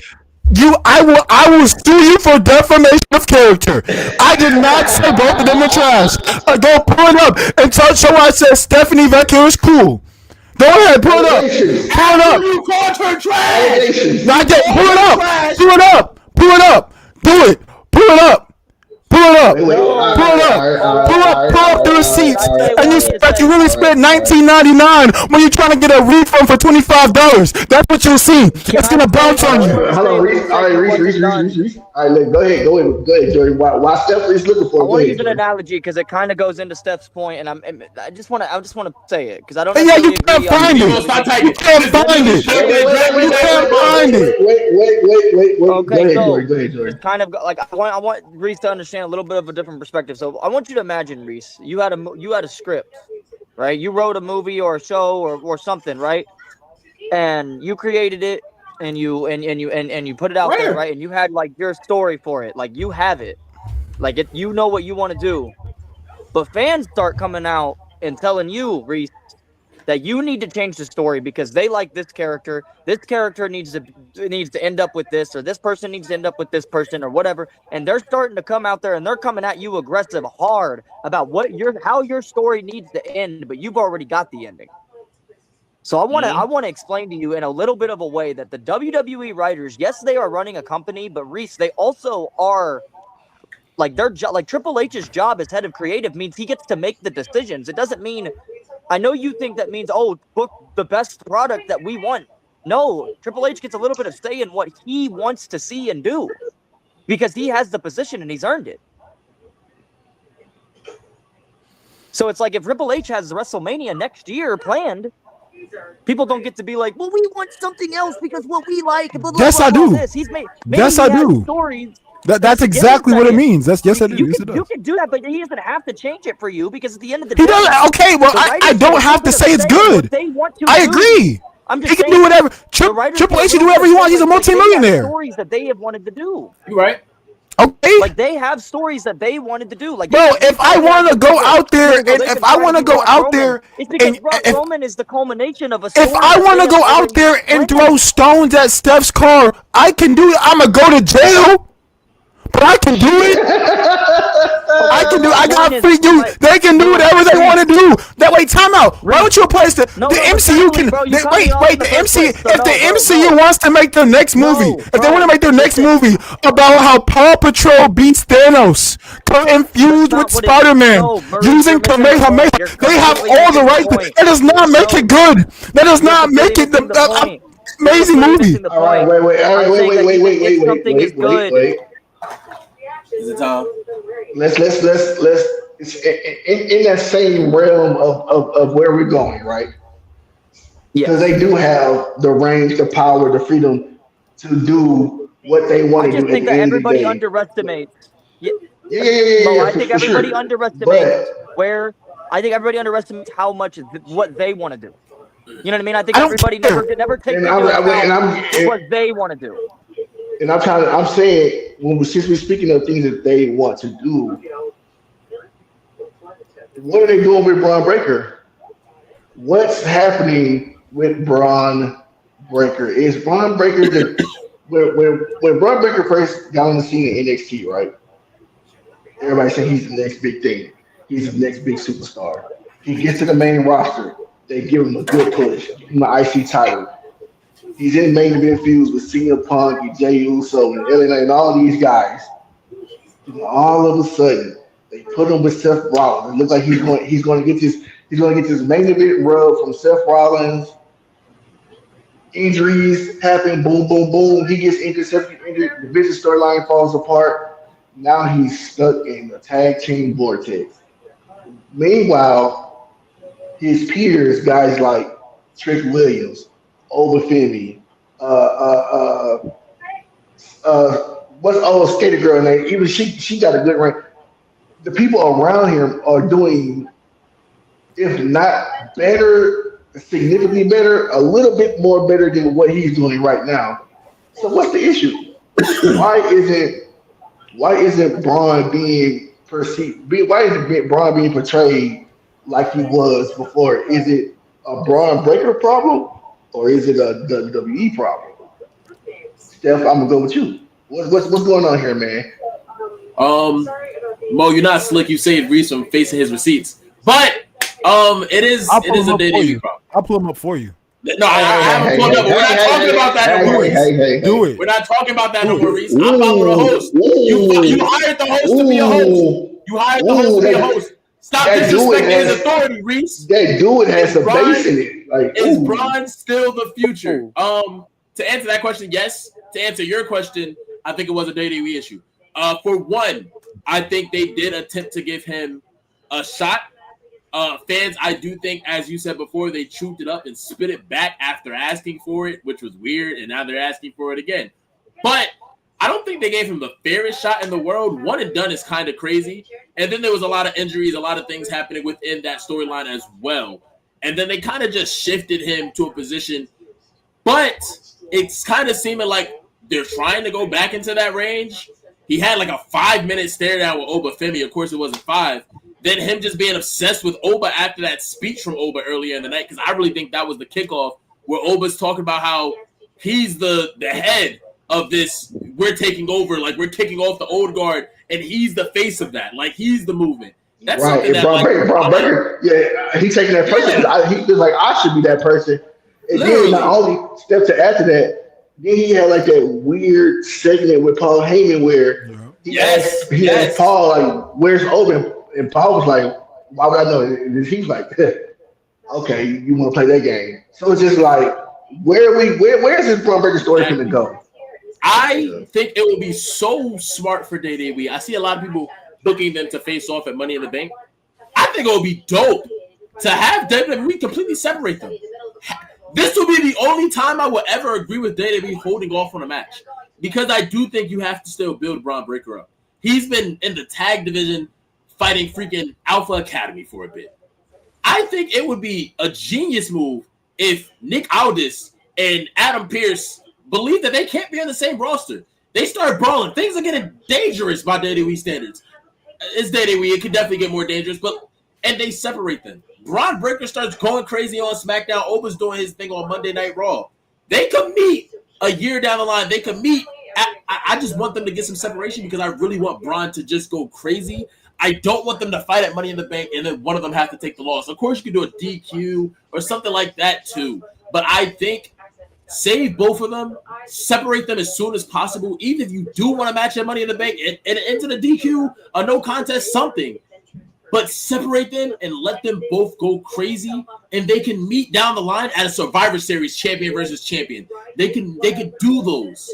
I will sue you for defamation of character. I did not say both of them are trash. Go pull it up and show I said Stephanie Valkyrie is cool. Go ahead, pull it up. You called her trash. Not yet. Pull it up. Do it. Pull it up. Pull up the receipts, and you really spent $19.99 when you're trying to get a refund for $25. That's what you'll see. It's gonna bounce on you. Hello, Reese. All right, Reese. All right, go ahead, Jordan. Why Steph is looking for? I want to use an analogy because it kind of goes into Steph's point, and I just want to say it because I don't. Yeah, you can't find it. You can't find it. Wait. Okay, Go ahead, Jordan. It's kind of like I want Reese to understand a little bit of a different perspective. So I want you to imagine, Reese, you had a script, right? You wrote a movie or a show or something, right? And you created it and you put it out there, right? And you had like your story for it, like you have it. Like you know what you want to do, but fans start coming out and telling you, Reese, that you need to change the story because they like this character. This character needs to end up with this, or this person needs to end up with this person, or whatever. And they're starting to come out there and they're coming at you aggressive, hard about how your story needs to end, but you've already got the ending. So I want to explain to you in a little bit of a way that the WWE writers, yes, they are running a company, but Reese, they also are like Triple H's job as head of creative means he gets to make the decisions. It doesn't mean, I know you think that means, book the best product that we want. No, Triple H gets a little bit of say in what he wants to see and do because he has the position and he's earned it. So it's like if Triple H has WrestleMania next year planned, people don't get to be like, well, we want something else because what we like. Blah, blah, yes, blah, I do. this. Yes, I do. Stories. That's exactly what it means. Yes, I do. You can do that, but he doesn't have to change it for you because at the end of the day, he doesn't. Okay, well, I don't have to say it's good. I agree. He can do whatever. Triple H can do whatever he wants. He's a multi-millionaire. Stories that they have wanted to do. You're right. Okay. Like they have stories that they wanted to do. Like, bro, if I want to go out there and if I want to go out there, it's because Roman is the culmination of a story. If I want to go out there and throw stones at Steph's car, I can do it. I'm gonna go to jail, but I can do it. I can do. I got free use. They can do whatever they want to do. That way, time out. Why don't you replace the MCU? Wait. The MCU. If the MCU wants to make their next movie, if they want to make their next movie about how Paw Patrol beats Thanos, infused with Spider-Man, using Kamehameha, they have all the right. That does not make it good. That does not make it the amazing movie. All right, wait. Is it time? Let's in that same realm of where we're going, right? Because they do have the range, the power, the freedom to do what they want to do. I just think that everybody underestimates. Yeah. I think everybody underestimates I think everybody underestimates how much what they want to do. You know what I mean? I think everybody never takes into account what they want to do. And I'm saying, since we're speaking of things that they want to do, what are they doing with Bron Breakker? What's happening with Bron Breakker? Is Bron Breakker when Bron Breakker first got on the scene in NXT, right? Everybody said he's the next big thing. He's the next big superstar. He gets to the main roster. They give him a good push. Give him an IC title. He's in main event feuds with CM Punk and Jey Uso and LA and all these guys. And all of a sudden, they put him with Seth Rollins. It looks like he's going to get this main event rub from Seth Rollins. Injuries happen, boom, boom, boom. He gets injured. The business storyline falls apart. Now he's stuck in the tag team vortex. Meanwhile, his peers, guys like Trick Williams, Oba Femi, what's the old skater girl name? Even she got a good rank. The people around him are doing, if not better, significantly better, a little bit more better than what he's doing right now. So what's the issue? Why isn't Bron being perceived? Why isn't Bron being portrayed like he was before? Is it a Bron Breakker problem? Or is it a WWE problem? Steph, I'm gonna go with you. What's going on here, man? Mo, you're not slick. You saved Reese from facing his receipts, but it is a WWE problem. I'll pull them up for you. No, I haven't pulled up. We're not talking about that no more. Do it. We're not talking about that no more, Reese. I'm following the host. You hired the host to be a host. You hired the host to be a host. Stop disrespecting his authority, Reese. That dude has a base in it. Like, is Bron still the future? To answer that question, yes. To answer your question, I think it was a WWE issue. For one, I think they did attempt to give him a shot. Fans, I do think, as you said before, they chewed it up and spit it back after asking for it, which was weird, and now they're asking for it again. But I don't think they gave him the fairest shot in the world. One and done is kind of crazy. And then there was a lot of injuries, a lot of things happening within that storyline as well. And then they kind of just shifted him to a position. But it's kind of seeming like they're trying to go back into that range. He had like a 5-minute stare down with Oba Femi. Of course, it wasn't 5. Then him just being obsessed with Oba after that speech from Oba earlier in the night, because I really think that was the kickoff where Oba's talking about how he's the head of this. We're taking over, like we're kicking off the old guard, and he's the face of that. Like he's the movement. That's right. And Bron Breakker, he's taking that person. Yeah. He feels like I should be that person. And then not only step to after that, then he had like that weird segment with Paul Heyman where he asked Paul like, "Where's Oba?" And Paul was like, "Why would I know?" And he's like, "Okay, you want to play that game?" So it's just like, where's this Bron Breakker story going to go? I think it would be so smart for WWE. I see a lot of people booking them to face off at Money in the Bank. I think it would be dope to have WWE completely separate them. This will be the only time I will ever agree with WWE holding off on a match, because I do think you have to still build Bron Breakker up. He's been in the tag division fighting freaking Alpha Academy for a bit. I think it would be a genius move if Nick Aldis and Adam Pearce believe that they can't be on the same roster. They start brawling. Things are getting dangerous by WWE standards. It's WWE. It could definitely get more dangerous, and they separate them. Bron Breakker starts going crazy on SmackDown. Oba's doing his thing on Monday Night Raw. They could meet a year down the line. They could meet. I just want them to get some separation because I really want Bron to just go crazy. I don't want them to fight at Money in the Bank and then one of them have to take the loss. Of course, you could do a DQ or something like that too. But I think save both of them, separate them as soon as possible. Even if you do want to match at Money in the Bank and into the DQ, a no contest, something. But separate them and let them both go crazy, and they can meet down the line at a Survivor Series, champion versus champion. They can do those.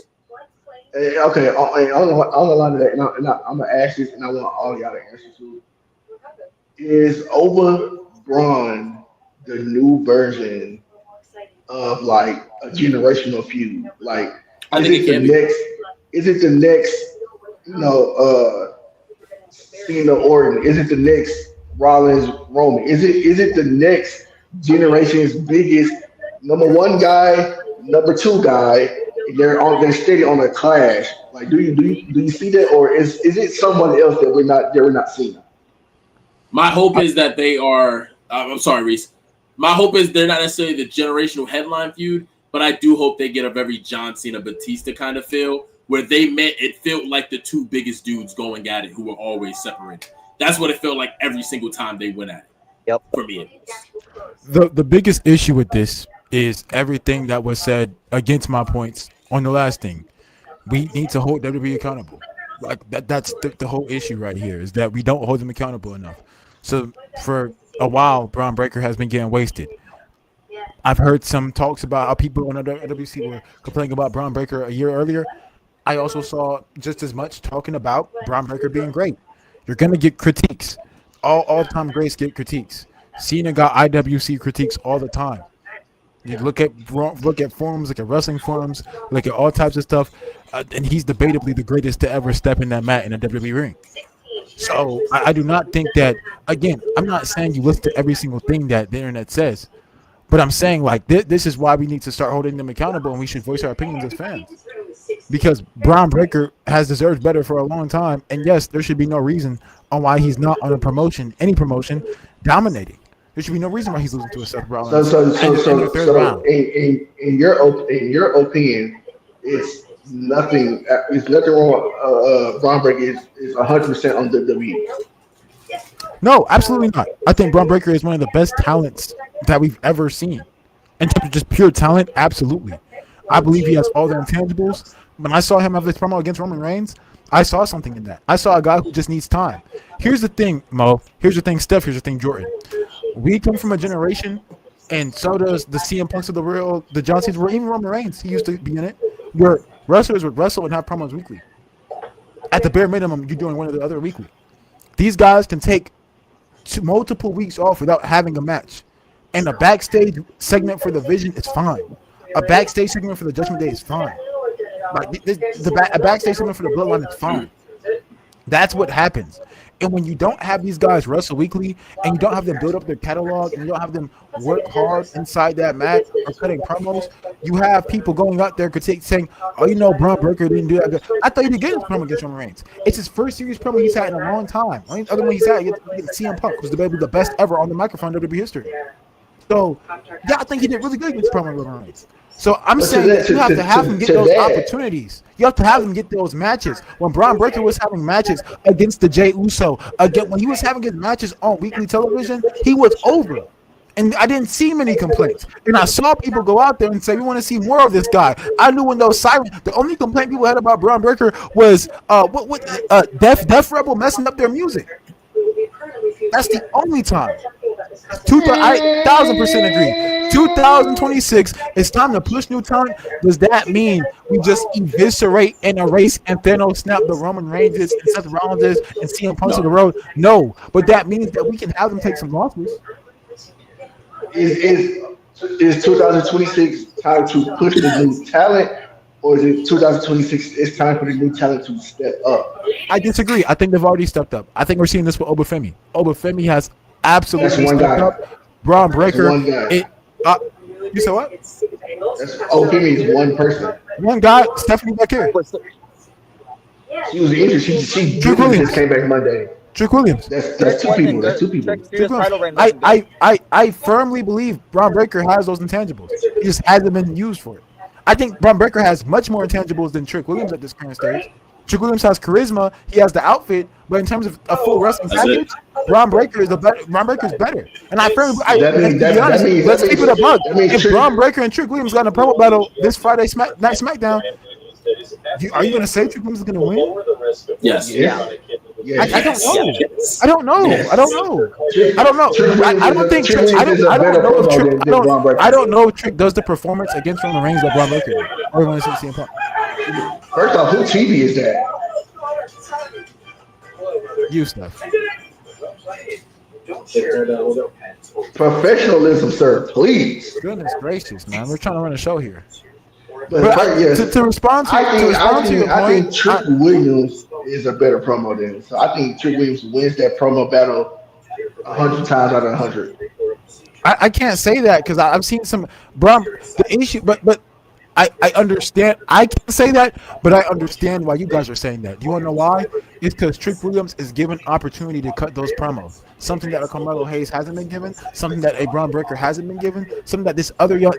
Okay, on the line of that, and I'm gonna ask this, and I want all y'all to answer too. Is Oba Bron the new version of like a generational feud? Like, I think it can be. Is it the next, Cena Orton? Is it the next Rollins Roman? Is it the next generation's biggest number one guy, number two guy? They're steady on a clash. Like, do you see that, or is it someone else that we're not seeing? My hope is that they are. I'm sorry, Reese. My hope is they're not necessarily the generational headline feud, but I do hope they get a very John Cena Batista kind of feel where they met. It felt like the two biggest dudes going at it who were always separated. That's what it felt like every single time they went at it. Yep. For me, the biggest issue with this is everything that was said against my points on the last thing. We need to hold WWE accountable. Like that's the whole issue right here, is that we don't hold them accountable enough. So for a while, Bron Breakker has been getting wasted. I've heard some talks about how people on the WC were complaining about Bron Breakker a year earlier. I also saw just as much talking about Bron Breakker being great. You're gonna get critiques. All-time greats get critiques. Cena got IWC critiques all the time. You look at forums, look at wrestling forums, look at all types of stuff, and he's debatably the greatest to ever step in that mat in a WWE ring. So I do not think that. Again, I'm not saying you listen to every single thing that the internet says, but I'm saying like this is why we need to start holding them accountable, and we should voice our opinions as fans. Because Bron Breakker has deserved better for a long time, and yes, there should be no reason on why he's not on any promotion, dominating. There should be no reason why he's losing to a Seth Rollins. So in your opinion, it's nothing. It's nothing wrong. Bron Breakker is 100% on WWE. No, absolutely not. I think Bron Breakker is one of the best talents that we've ever seen. In terms of just pure talent, absolutely. I believe he has all the intangibles. When I saw him have this promo against Roman Reigns, I saw something in that. I saw a guy who just needs time. Here's the thing, Mo. Here's the thing, Steph. Here's the thing, Jordan. We come from a generation, and so does the CM Punks of the world, the John Cena's, or even Roman Reigns. He used to be in it, where wrestlers would wrestle and have promos weekly. At the bare minimum, you're doing one or the other weekly. These guys can take multiple weeks off without having a match. And a backstage segment for the Vision is fine. A backstage segment for the Judgment Day is fine. Like a backstage segment for the Bloodline is fine. That's what happens. And when you don't have these guys wrestle weekly, and you don't have them build up their catalog, and you don't have them work hard inside that mat or cutting promos, you have people going out there saying, "Oh, Bron Breakker didn't do that good." I thought he did get his promo against Roman Reigns. It's his first series promo he's had in a long time. The only other one he's had, CM Punk, was the best ever on the microphone in WWE history. So, yeah, I think he did really good against promo with Roman Reigns. So I'm saying that you have to have him get those opportunities. You have to have him get those matches. When Bron Breakker was having matches against the Jey Uso, when he was having his matches on weekly television, he was over. And I didn't see many complaints. And I saw people go out there and say, we want to see more of this guy. I knew when those sirens, the only complaint people had about Bron Breakker was Def Rebel messing up their music. That's the only time. I 1,000% agree. 2026, it's time to push new talent. Does that mean we just eviscerate and erase and Thanos snap the Roman Reigns and Seth Rollins and CM Punk to the road? No, but that means that we can have them take some losses. Is 2026 time to push the new talent, or is it 2026 it's time for the new talent to step up? I disagree. I think they've already stepped up. I think we're seeing this with Oba Femi. Oba Femi has absolutely stepped up. Bron Breakker. You said what? Oba Femi is one person. One guy, Stephanie Becker. She was injured. She just came back Monday. Trick Williams. That's two people. That's two people. I firmly believe Bron Breakker has those intangibles. He just hasn't been used for it. I think Bron Breakker has much more intangibles than Trick Williams at this current stage. Trick Williams has charisma. He has the outfit, but in terms of a full wrestling package, Bron Breakker is better. And let's keep it a bug. If Bron Breakker and Trick Williams got in a promo battle this Friday night SmackDown, are you going to say Trick Williams is going to win? Yes. Yeah. I don't know. I don't know if Trick does the performance against Roman Reigns that Bron Breakker did. Or you want to see CM Punk? First off, who TV is that? You stuff. Professionalism, sir. Please. Goodness gracious, man. We're trying to run a show here. To respond to your point, I think Trick Williams is a better promo than him. So I think Trick Williams wins that promo battle 100 times out of 100. I can't say that because I've seen some the issue, but I understand. I can't say that, but I understand why you guys are saying that. Do you want to know why? It's because Trick Williams is given opportunity to cut those promos. Something that a Carmelo Hayes hasn't been given. Something that a Bron Breakker hasn't been given. Something that these other young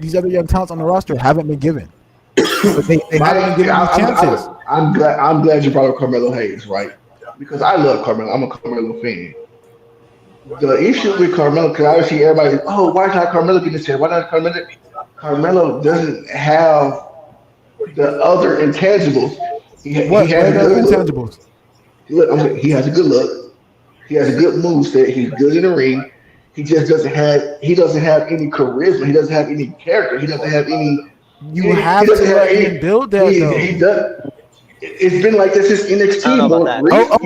talents on the roster haven't been given. But they haven't been given chances. I'm glad you brought up Carmelo Hayes, right? Because I love Carmelo. I'm a Carmelo fan. The issue with Carmelo, because I see everybody, why not Carmelo get this here? Why not Carmelo? Carmelo doesn't have the other intangibles. He has intangibles? Look, he has a good look. He has a good moveset. He's good in the ring. He just doesn't have any charisma. He doesn't have any character. He doesn't have any. You have to let him build that. He does. It's been like this since NXT.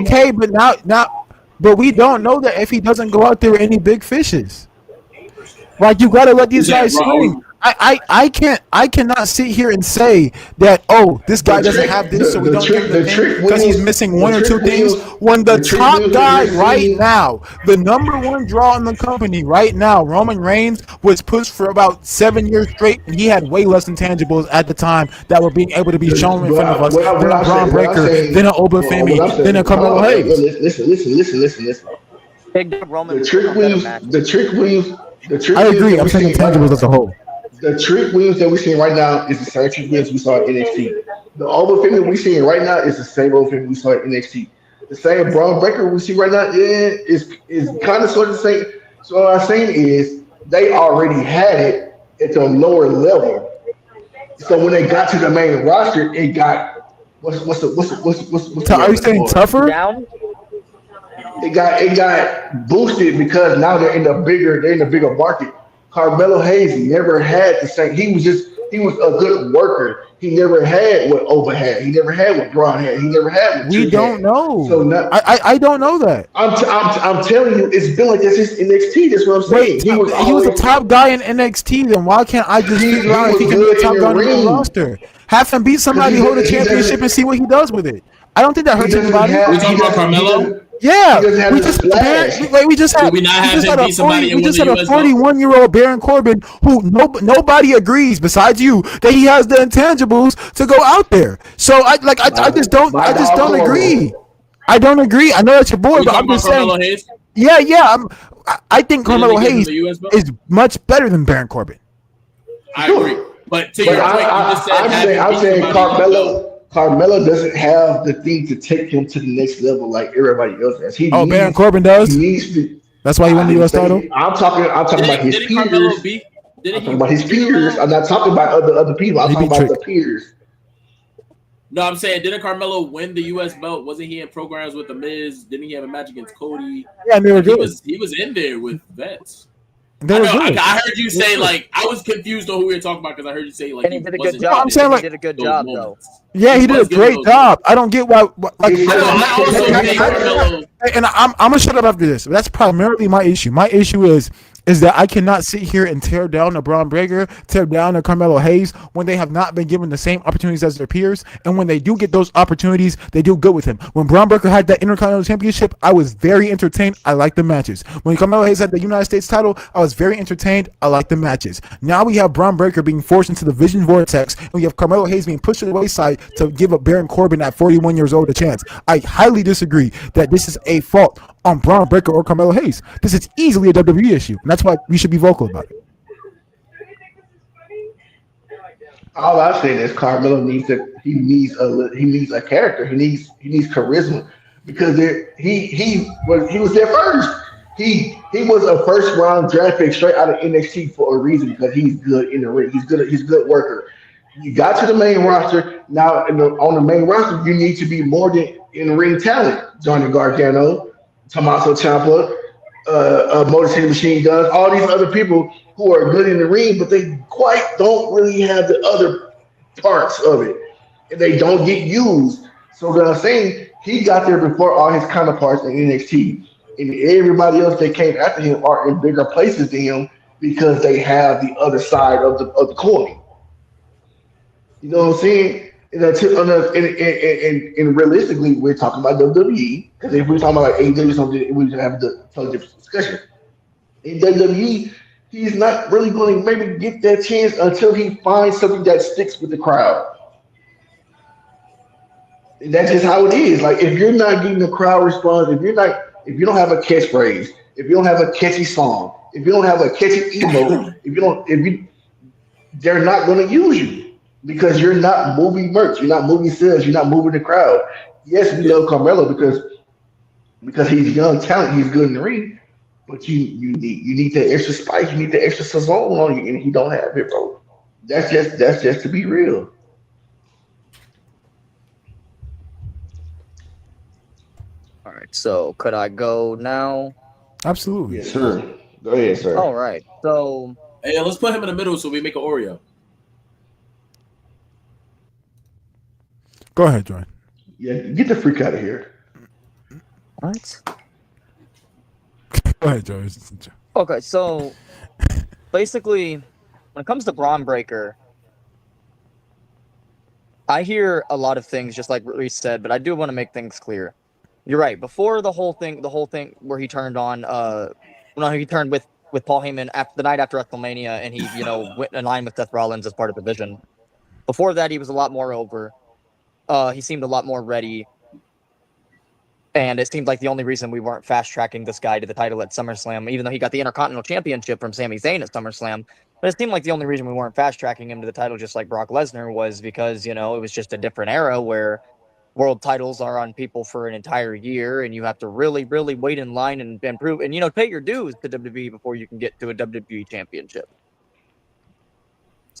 Okay, but now, but we don't know that if he doesn't go out there with any big fishes. Like you got to let these guys swing. I cannot sit here and say that this guy doesn't have this, so we don't give him the thing because he's missing one or two things. When the top guy right now, the number one draw in the company right now, Roman Reigns, was pushed for about 7 years straight, and he had way less intangibles at the time that were being able to be shown in front of us than a Bron Breakker, than an Oba Femi, than a Carmelo Hayes. Listen. The Trick Williams. I agree. I'm saying intangibles as a whole. The Trick Williams that we're seeing right now is the same Trick Williams we saw in NXT. The Oba Femi we're seeing right now is the same Oba Femi we saw in NXT. The same Bron Breakker we see right now is kind of sort of the same. So what I'm saying is they already had it at the lower level. So when they got to the main roster, it got what's are you saying tougher? Down? It got boosted because now they're in a bigger market. Carmelo Hayes never had the same. He was a good worker. He never had what Oba had. He never had what Bron had. He never had what we don't had. know. So now, I don't know that. I'm telling you, it's been like this since NXT. That's what I'm saying. Wait, he was a top guy in NXT. Then why can't I just figure out if he can be a top guy on the roster? Have him beat somebody, hold a championship, and see what he does with it. I don't think that hurts anybody. We're talking about Carmelo. Yeah, He doesn't have we the just splash. we just had Did we not have him beat somebody and we win just the had a US belt? 41-year-old Baron Corbin who nobody agrees besides you that he has the intangibles to go out there. So I just don't agree. I don't agree. I know that's your boy, You but talking I'm about just saying. Carmelo Hayes? Yeah. I think Didn't Carmelo they give him Hayes the US belt? is much better than Baron Corbin. I agree. But to your point, you just said I'm saying Carmelo doesn't have the thing to take him to the next level like everybody else has. Baron Corbin does. He needs to. That's why he won the U.S. title. I'm talking about his peers. I'm talking about his peers. I'm not talking about other people. I'm talking about the peers. No, I'm saying, didn't Carmelo win the U.S. belt? Wasn't he in programs with The Miz? Didn't he have a match against Cody? Yeah, and they were good. He was in there with vets. They were good. I heard you say, like, I was confused on who we were talking about because I heard you say, like, and he did a good job. I'm saying, like, he did a good job, though. Yeah, he did a great job. I don't get why. Like, I also think Carmelo. And I'm gonna shut up after this. That's primarily my issue. My issue is that I cannot sit here and tear down a Bron Breakker, tear down a Carmelo Hayes when they have not been given the same opportunities as their peers. And when they do get those opportunities, they do good with him. When Bron Breakker had that Intercontinental Championship, I was very entertained. I liked the matches. When Carmelo Hayes had the United States title, I was very entertained. I liked the matches. Now we have Bron Breakker being forced into the Vision Vortex, and we have Carmelo Hayes being pushed to the wayside to give up Baron Corbin at 41 years old a chance. I highly disagree that this is a fault on Bron Breakker or Carmelo Hayes. This is easily a WWE issue, and that's why we should be vocal about it. All I'm saying is Carmelo needs a character. He needs charisma because he was there first. He was a first round draft pick straight out of NXT for a reason because he's good in the ring. He's a good worker. You got to the main roster. Now on the main roster, you need to be more than in ring talent. Johnny Gargano, Tommaso Ciampa, Motor City Machine Guns, all these other people who are good in the ring, but they quite don't really have the other parts of it. And they don't get used. So what I'm saying, he got there before all his counterparts in NXT. And everybody else that came after him are in bigger places than him because they have the other side of the coin. You know what I'm saying? And realistically, we're talking about WWE because if we're talking about like AEW or something, we would have a totally different discussion. In WWE, he's not really going to maybe get that chance until he finds something that sticks with the crowd. And that's just how it is. Like if you're not getting the crowd response, if you don't have a catchphrase, if you don't have a catchy song, if you don't have a catchy emote, they're not going to use you. Because you're not moving merch, you're not moving sales, you're not moving the crowd. Yes, we love Carmelo because he's young talent, he's good in the ring, but you need that extra spice, you need the extra sizzle on you, and he don't have it, bro. That's just to be real. All right, so could I go now? Absolutely. Yes, sir. Go ahead, sir. All right, so hey, let's put him in the middle so we make an Oreo. Go ahead, Jordan. Yeah, get the freak out of here. What? Go ahead, Jordan. Okay, so basically, when it comes to Bron Breakker, I hear a lot of things, just like Maurice said, but I do want to make things clear. You're right. Before the whole thing where he turned on, he turned with Paul Heyman after the night after WrestleMania, and he, went in line with Seth Rollins as part of the Vision. Before that, he was a lot more over. He seemed a lot more ready. And it seemed like the only reason we weren't fast-tracking this guy to the title at SummerSlam, even though he got the Intercontinental Championship from Sami Zayn at SummerSlam, but it seemed like the only reason we weren't fast-tracking him to the title just like Brock Lesnar was because, it was just a different era where world titles are on people for an entire year, and you have to really, really wait in line and prove, and, pay your dues to WWE before you can get to a WWE championship.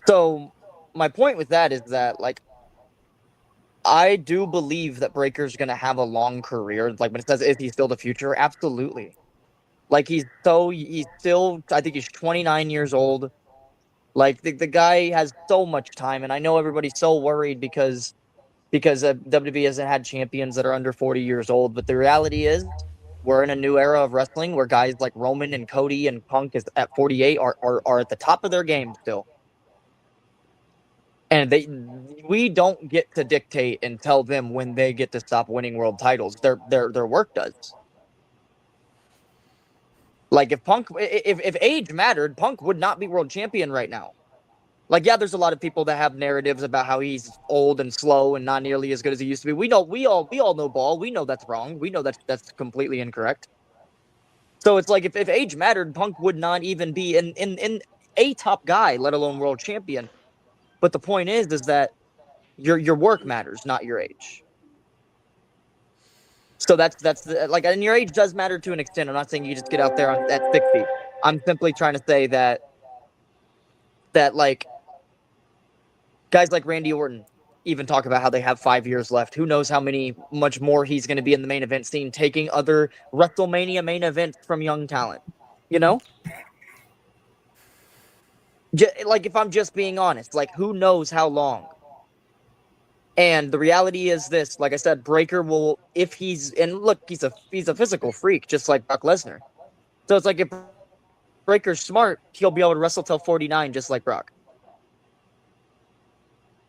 So my point with that is that, I do believe that Breakker's going to have a long career. Like when it says, is he still the future? Absolutely. He's still, I think he's 29 years old. The guy has so much time, and I know everybody's so worried because WWE hasn't had champions that are under 40 years old. But the reality is we're in a new era of wrestling where guys like Roman and Cody and Punk is at 48 are at the top of their game still. And we don't get to dictate and tell them when they get to stop winning world titles. Their work does. Like if age mattered, Punk would not be world champion right now. Like, yeah, there's a lot of people that have narratives about how he's old and slow and not nearly as good as he used to be. We all know ball. We know that's wrong. We know that's completely incorrect. So it's like if age mattered, Punk would not even be in a top guy, let alone world champion. But the point is that your work matters, not your age. So that's like, and your age does matter to an extent. I'm not saying you just get out there at 60. I'm simply trying to say that like guys like Randy Orton even talk about how they have 5 years left. Who knows how much more he's going to be in the main event scene, taking other WrestleMania main events from young talent. You know? Like, if I'm just being honest, like, who knows how long? And the reality is this, like I said, Breakker will, if he's, and look, he's a physical freak, just like Brock Lesnar. So it's like, if Breakker's smart, he'll be able to wrestle till 49, just like Brock.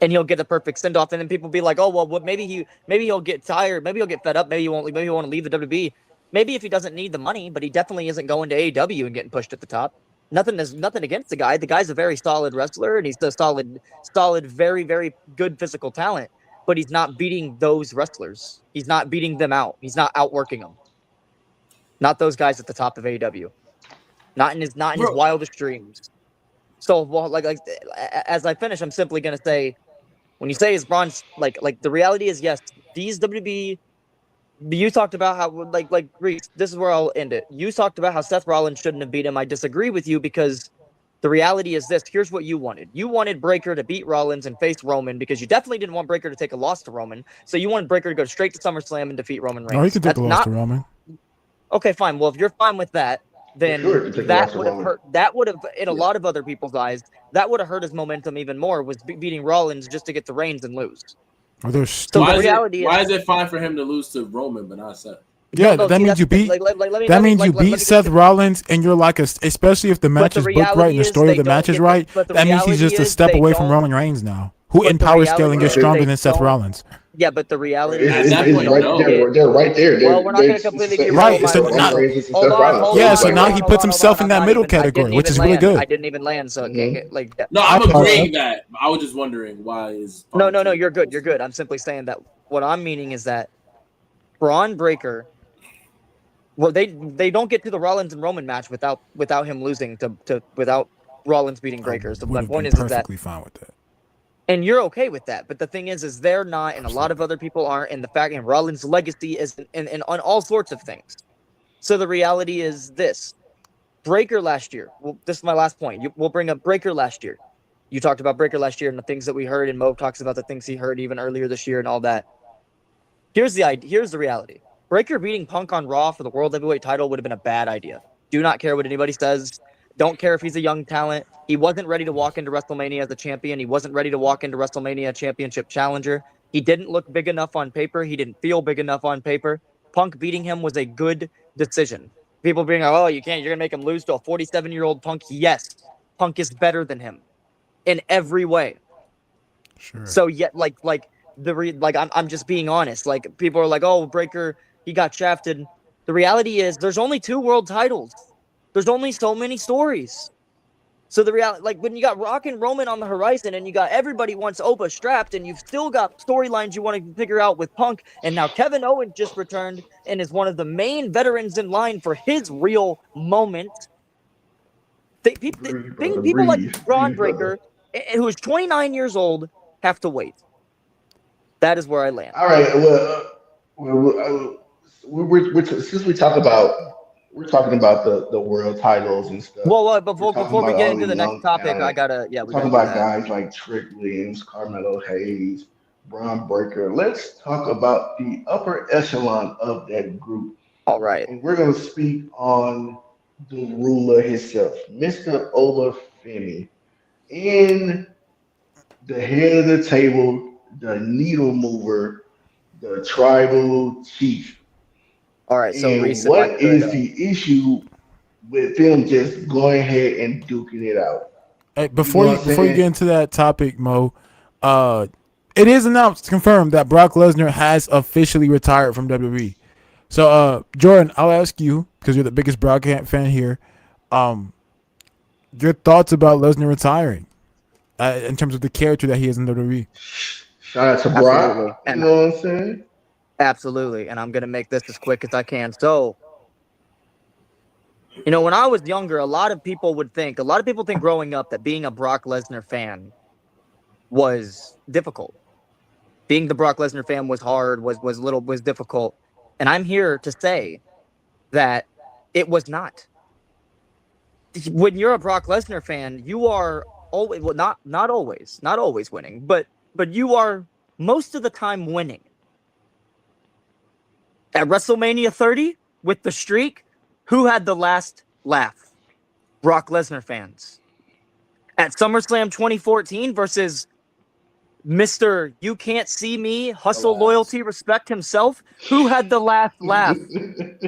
And he'll get the perfect send off, and then people be like, "Oh, well, maybe he'll get tired, maybe he'll get fed up, maybe he won't want to leave the WWE. Maybe if he doesn't need the money, but he definitely isn't going to AEW and getting pushed at the top. Nothing against the guy. The guy's a very solid wrestler, and he's a solid, very, very good physical talent. But he's not beating those wrestlers. He's not beating them out. He's not outworking them. Not those guys at the top of AEW. Not in his wildest dreams. So, well, like as I finish, I'm simply gonna say, when you say is Bron's like the reality is, yes, these WB. You talked about how like Reese. This is where I'll end it. You talked about how Seth Rollins shouldn't have beat him. I disagree with you because the reality is this. Here's what you wanted. You wanted Breakker to beat Rollins and face Roman because you definitely didn't want Breakker to take a loss to Roman. So you wanted Breakker to go straight to SummerSlam and defeat Roman Reigns. No, he could take a loss to Roman. Okay, fine. Well, if you're fine with that, then that would have hurt. That would have, in a lot of other people's eyes, that would have hurt his momentum even more. Was beating Rollins just to get the reins and lose. So the reality why is it fine for him to lose to Roman but not Seth? Yeah, that means you beat. That means you beat Seth Rollins, and you're like especially if the match is booked right and the story of the match is right. That means he's just a step away from Roman Reigns now, who in power scaling is stronger than Seth Rollins. Yeah, but the reality is they're right there. Well, we're not going to completely get right. So now he puts himself in that middle category, which is really good. I didn't even land, so like. No, I'm agreeing that. I was just wondering why is. No, you're good. You're good. I'm simply saying that what I'm meaning is that Bron Breakker. Well, they don't get to the Rollins and Roman match without him losing without Rollins beating Breakker. So my point is that perfectly fine with that. And you're okay with that, but the thing is they're not, and a lot of other people aren't. And the fact, and Rollins' legacy is in on all sorts of things. So the reality is this: Breakker last year. Well, this is my last point. We'll bring up Breakker last year. You talked about Breakker last year and the things that we heard, and Mo talks about the things he heard even earlier this year and all that. Here's the reality. Breakker beating Punk on Raw for the World Heavyweight title would have been a bad idea. Do not care what anybody says. Don't care if he's a young talent. He wasn't ready to walk into WrestleMania as a champion. He wasn't ready to walk into WrestleMania championship challenger. He didn't look big enough on paper. He didn't feel big enough on paper. Punk beating him was a good decision. People being like, oh, you're going to make him lose to a 47-year-old Punk. Yes, Punk is better than him in every way. Sure. So yet, I'm just being honest. Like, people are like, oh, Breakker, he got shafted. The reality is there's only 2 world titles. There's only so many stories. So the reality, like when you got Rock and Roman on the horizon and you got everybody wants Oba strapped and you've still got storylines you want to figure out with Punk, and now Kevin Owens just returned and is one of the main veterans in line for his real moment. People like Bron Breakker, who is 29 years old, have to wait. That is where I land. All right. Since we talk about. We're talking about the world titles and stuff. Well, before we get into the next topic, I gotta we're talking about guys like Trick Williams, Carmelo Hayes, Bron Breakker. Let's talk about the upper echelon of that group. All right, and we're gonna speak on the ruler himself, Mr. Oba Femi, in the head of the table, the needle mover, the tribal chief. All right, so what is the issue with them just going ahead and duking it out? Hey, before you get into that topic, Mo, it is announced, confirmed that Brock Lesnar has officially retired from WWE. So, Jordan, I'll ask you, because you're the biggest Brock fan here. Your thoughts about Lesnar retiring in terms of the character that he is in WWE? Shout out to Brock. You know what I'm saying? Absolutely. And I'm going to make this as quick as I can. So, you know, when I was younger, a lot of people think growing up that being a Brock Lesnar fan was difficult. Being the Brock Lesnar fan was hard, was difficult. And I'm here to say that it was not. When you're a Brock Lesnar fan, you are always, well, not always winning, but you are most of the time winning. At WrestleMania 30 with the streak, who had the last laugh? Brock Lesnar fans. At SummerSlam 2014 versus Mr. You Can't See Me, hustle, loyalty, respect himself, who had the last laugh?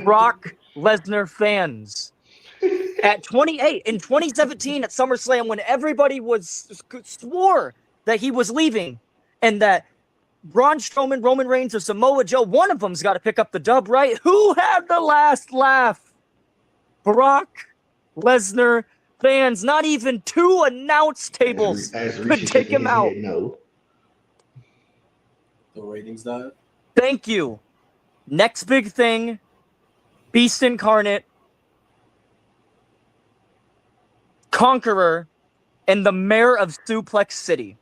Brock Lesnar fans. At 28 in 2017 at SummerSlam, when everybody swore that he was leaving and that Braun Strowman, Roman Reigns, or Samoa Joe, one of them's got to pick up the dub, right? Who had the last laugh? Brock Lesnar fans. Not even 2 announce tables could take him out. No. The ratings died. Thank you. Next big thing, Beast Incarnate, Conqueror, and the mayor of Suplex City.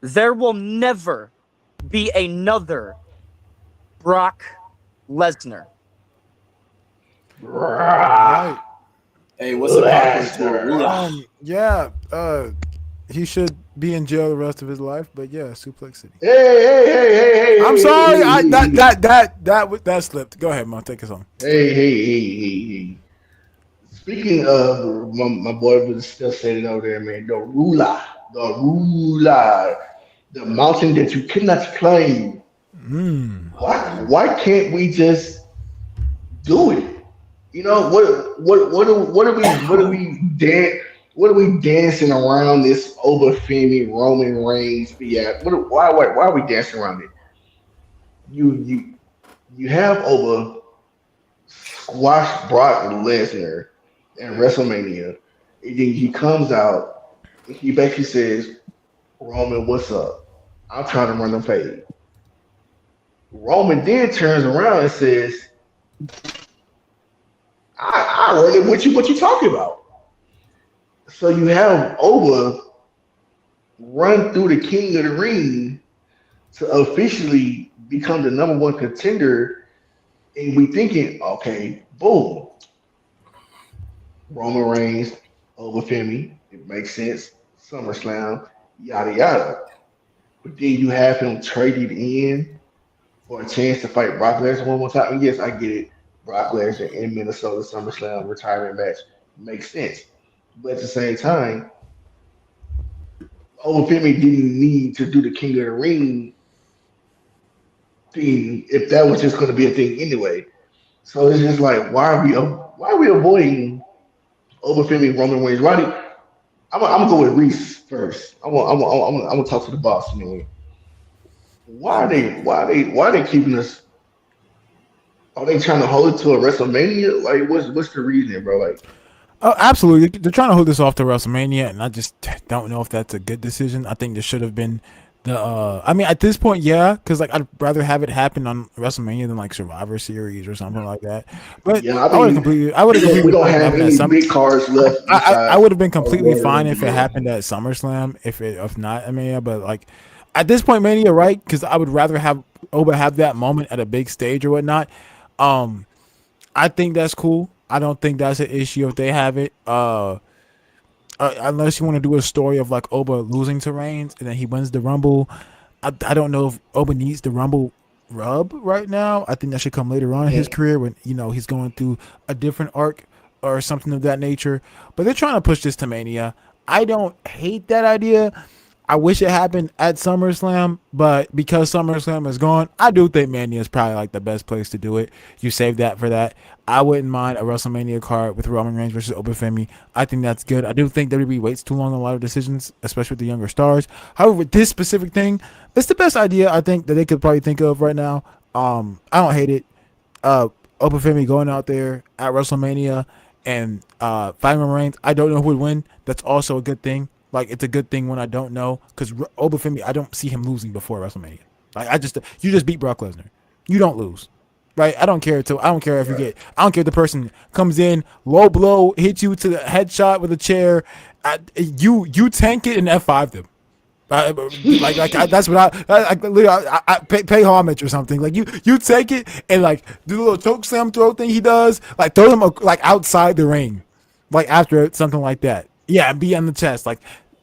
There will never be another Brock Lesnar. Right. Hey, what's the he should be in jail the rest of his life, but yeah, Suplex City. Hey. I'm sorry, that slipped. Go ahead, man, take us on. Hey. Speaking of my boy was still saying it over there, man. The ruler, the mountain that you cannot climb. Why can't we just do it? You know what are we dancing around this Oba Femi Roman Reigns BS? Why are we dancing around it? You have Oba squash Brock Lesnar at WrestleMania, and then he comes out and he basically says, Roman, what's up? I'm trying to run the fade. Roman then turns around and says, I run it with you, what you talking about? So you have Oba run through the King of the Ring to officially become the number 1 contender, and we thinking, okay, boom. Roman Reigns, Oba Femi, it makes sense. SummerSlam, yada yada. But then you have him traded in for a chance to fight Brock Lesnar one more time. And yes, I get it. Brock Lesnar in Minnesota SummerSlam retirement match makes sense. But at the same time, Oba Femi didn't need to do the King of the Ring thing if that was just going to be a thing anyway. So it's just like, why are we avoiding Oba Femi Roman Reigns? I'm gonna go with Reese first. I'm gonna talk to the boss anyway. Why are they keeping us? Are they trying to hold it to a WrestleMania? Like, what's the reason, bro? Like, oh, absolutely. They're trying to hold this off to WrestleMania, and I just don't know if that's a good decision. I think there should have been at this point, yeah, because like I'd rather have it happen on WrestleMania than like Survivor Series or something like that. But yeah, I would have completely. We don't have any big cards left. I would have been completely fine if it happened at SummerSlam. If not, but like at this point, Mania, right? Because I would rather have Oba have that moment at a big stage or whatnot. I think that's cool. I don't think that's an issue if they have it. Unless you want to do a story of like Oba losing to Reigns and then he wins the Rumble. I don't know if Oba needs the Rumble rub right now. I think that should come later on in his career when he's going through a different arc or something of that nature. But they're trying to push this to Mania. I don't hate that idea. I wish it happened at SummerSlam, but because SummerSlam is gone, I do think Mania is probably like the best place to do it. You save that for that. I wouldn't mind a WrestleMania card with Roman Reigns versus Oba Femi. I think that's good. I do think WWE waits too long on a lot of decisions, especially with the younger stars. However, with this specific thing, it's the best idea I think that they could probably think of right now. I don't hate it. Oba Femi going out there at WrestleMania and fighting Roman Reigns. I don't know who would win. That's also a good thing. Like, it's a good thing when I don't know, because Oba Femi, I don't see him losing before WrestleMania. Like, you just beat Brock Lesnar. You don't lose. Right? I don't care if you get. I don't care if the person comes in, low blow, hits you to the headshot with a chair. You tank it and F5 them. That's what I pay homage or something. Like, you take it and like do the little choke slam throw thing he does. Like, throw them like outside the ring, like after something like that. Yeah, be on the chest like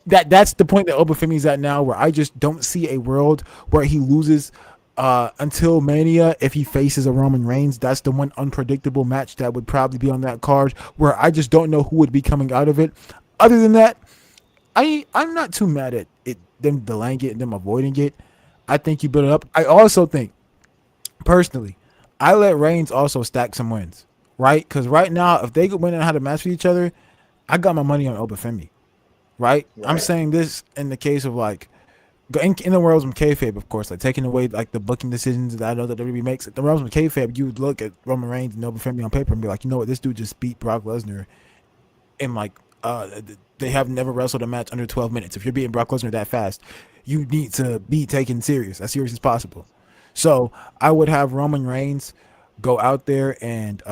that. That's the point that Oba Femi's at now, where I just don't see a world where he loses until Mania. If he faces a Roman Reigns, that's the one unpredictable match that would probably be on that card, where I just don't know who would be coming out of it. Other than that, I'm not too mad at it, them delaying it and them avoiding it. I think you build it up. I also think, personally, I let Reigns also stack some wins, right? Because right now, if they could win and have a match with each other, I got my money on Oba Femi, right? I'm saying this in the case of like, in the world of kayfabe, of course, like taking away like the booking decisions that I know that WWE makes. In the world of kayfabe, you would look at Roman Reigns and Oba Femi on paper and be like, you know what, this dude just beat Brock Lesnar, and like they have never wrestled a match under 12 minutes. If you're beating Brock Lesnar that fast, you need to be taken as serious as possible. So I would have Roman Reigns go out there and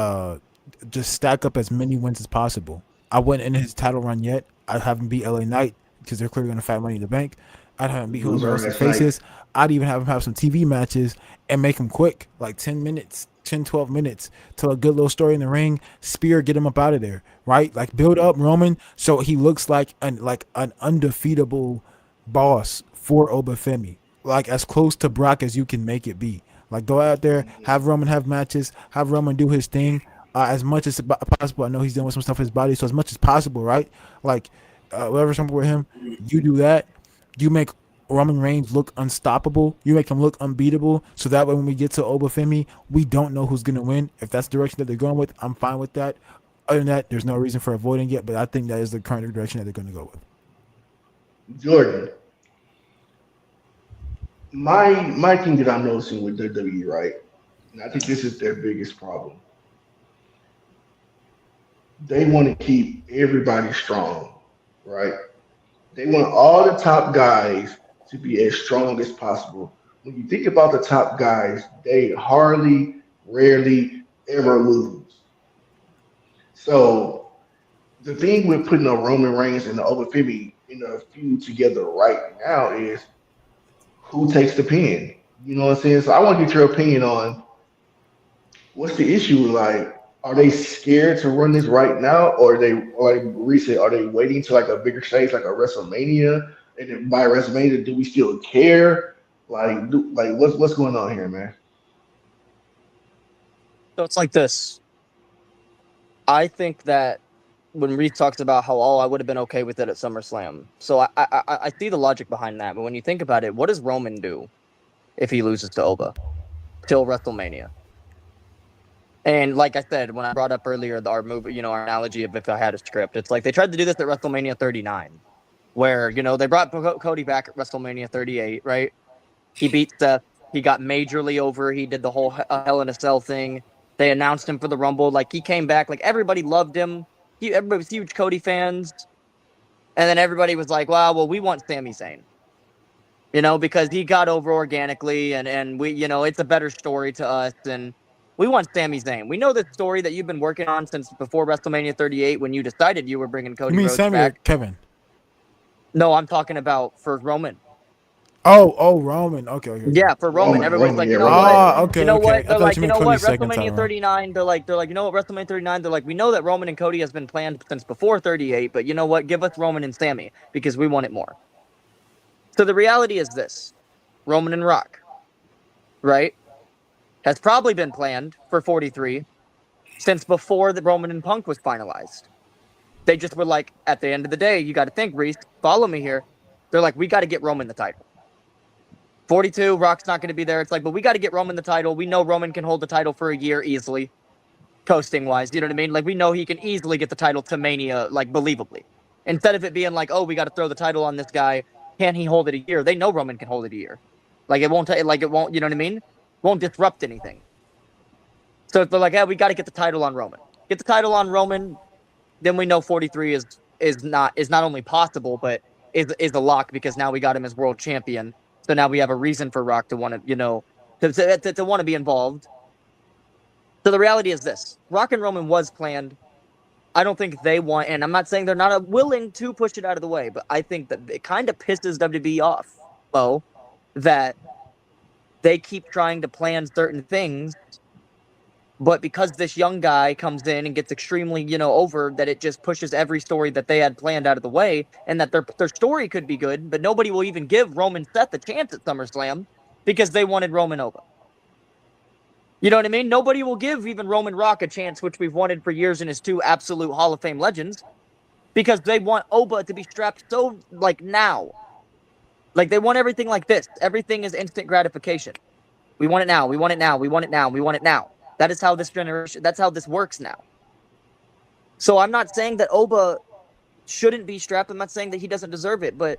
just stack up as many wins as possible. I wouldn't end his title run yet. I haven't beat LA Knight because they're clearly going to fight Money in the Bank. I'd have him beat whoever else he faces. I'd even have him have some TV matches and make him quick, like 10 minutes, 10, 12 minutes, tell a good little story in the ring, spear, get him up out of there, right? Like, build up Roman so he looks like an undefeatable boss for Oba Femi, like as close to Brock as you can make it be. Like, go out there, have Roman have matches, have Roman do his thing as much as possible. I know he's dealing with some stuff in his body, so as much as possible, right? Like, whatever's something with him, you do that. You make Roman Reigns look unstoppable. You make him look unbeatable. So that way, when we get to Oba Femi, we don't know who's going to win. If that's the direction that they're going with, I'm fine with that. Other than that, there's no reason for avoiding it. But I think that is the current direction that they're going to go with. Jordan, my thing that I'm noticing with WWE, right? And I think this is their biggest problem. They want to keep everybody strong, right? They want all the top guys to be as strong as possible. When you think about the top guys, they hardly, rarely, ever lose. So the thing with putting a Roman Reigns and the Oba Femi in a feud together right now is who takes the pin. You know what I'm saying? So I want to get your opinion on what's the issue. Like, are they scared to run this right now, or are they, like recent, are they waiting to like a bigger stage, like a WrestleMania? And then by WrestleMania, do we still care? Like, what's going on here, man? So it's like this. I think that when Reese talks about how, I would have been okay with it at SummerSlam. So I see the logic behind that. But when you think about it, what does Roman do if he loses to Oba till WrestleMania? And like I said, when I brought up earlier our movie, our analogy of if I had a script, it's like they tried to do this at WrestleMania 39, where they brought Cody back at WrestleMania 38, right? He beat Seth. He got majorly over. He did the whole Hell in a Cell thing. They announced him for the Rumble. Like, he came back. Like, everybody loved him. Everybody was huge Cody fans. And then everybody was like, wow, well, we want Sami Zayn. Because he got over organically, and we, it's a better story to us, and we want Sami Zayn. We know this story that you've been working on since before WrestleMania 38 when you decided you were bringing Cody Rhodes Sami back. or Kevin? No, I'm talking about for Roman. Oh, Roman. Okay. Yeah, for Roman. Everybody's like, what? Okay. What? They're like, what? WrestleMania 39. They're like, WrestleMania 39. They're like, we know that Roman and Cody has been planned since before 38, but you know what? Give us Roman and Sami because we want it more. So the reality is this: Roman and Rock, right, has probably been planned for 43 since before the Roman and Punk was finalized. They just were like, at the end of the day, you got to think, Reese, follow me here. They're like, we got to get Roman the title. 42, Rock's not going to be there. It's like, but we got to get Roman the title. We know Roman can hold the title for a year easily, coasting-wise. You know what I mean? Like, we know he can easily get the title to Mania, like, believably. Instead of it being like, oh, we got to throw the title on this guy. Can he hold it a year? They know Roman can hold it a year. Like, it won't, you know what I mean? Won't disrupt anything. So if they're like, yeah, we got to get the title on Roman. Get the title on Roman, then we know 43 is not only possible, but is a lock because now we got him as world champion. So now we have a reason for Rock to want to, to want to be involved. So the reality is this: Rock and Roman was planned. I don't think they want, and I'm not saying they're not willing to push it out of the way, but I think that it kind of pisses WWE off, that they keep trying to plan certain things, but because this young guy comes in and gets extremely, over, that it just pushes every story that they had planned out of the way, and that their story could be good, but nobody will even give Roman Seth a chance at SummerSlam because they wanted Roman Oba. You know what I mean? Nobody will give even Roman Rock a chance, which we've wanted for years in his two absolute Hall of Fame legends, because they want Oba to be strapped so, now. They want everything like this. Everything is instant gratification. We want it now. We want it now. We want it now. We want it now. That is how this generation, that's how this works now. So I'm not saying that Oba shouldn't be strapped. I'm not saying that he doesn't deserve it, but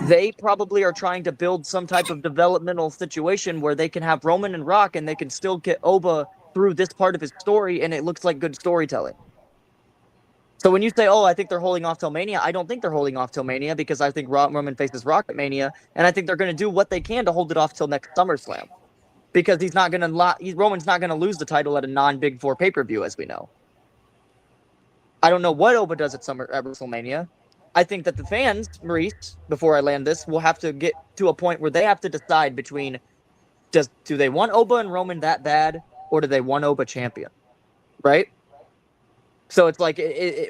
they probably are trying to build some type of developmental situation where they can have Roman and Rock and they can still get Oba through this part of his story, and it looks like good storytelling. So when you say, I think they're holding off till Mania, I don't think they're holding off till Mania because I think Roman faces Rock at Mania, and I think they're going to do what they can to hold it off till next SummerSlam. Because Roman's not going to lose the title at a non-Big Four pay-per-view, as we know. I don't know what Oba does at WrestleMania. I think that the fans, Maurice, before I land this, will have to get to a point where they have to decide between do they want Oba and Roman that bad, or do they want Oba champion? Right? So it's like,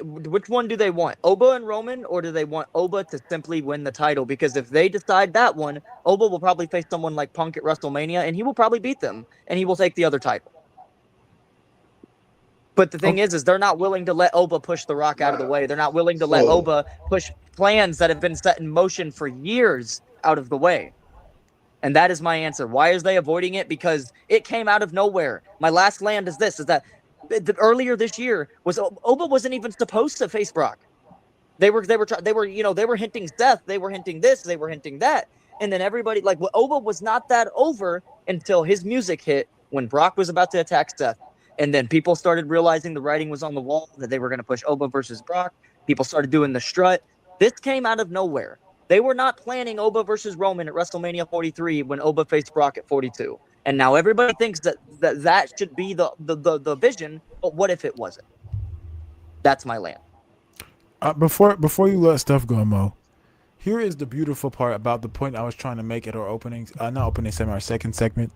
which one do they want? Oba and Roman, or do they want Oba to simply win the title? Because if they decide that one, Oba will probably face someone like Punk at WrestleMania, and he will probably beat them, and he will take the other title. But the thing is they're not willing to let Oba push The Rock out of the way. They're not willing to let Oba push plans that have been set in motion for years out of the way. And that is my answer. Why is they avoiding it? Because it came out of nowhere. My last land is this, is that earlier this year Oba wasn't even supposed to face Brock. They were hinting Seth, they were hinting this, they were hinting that, and then everybody Oba was not that over until his music hit when Brock was about to attack Seth, and then people started realizing the writing was on the wall that they were going to push Oba versus Brock. People started doing the strut. This came out of nowhere. They were not planning Oba versus Roman at WrestleMania 43 when Oba faced Brock at 42. And now everybody thinks that should be the vision, but what if it wasn't? That's my land. Before you let stuff go, Mo, here is the beautiful part about the point I was trying to make at our our second segment.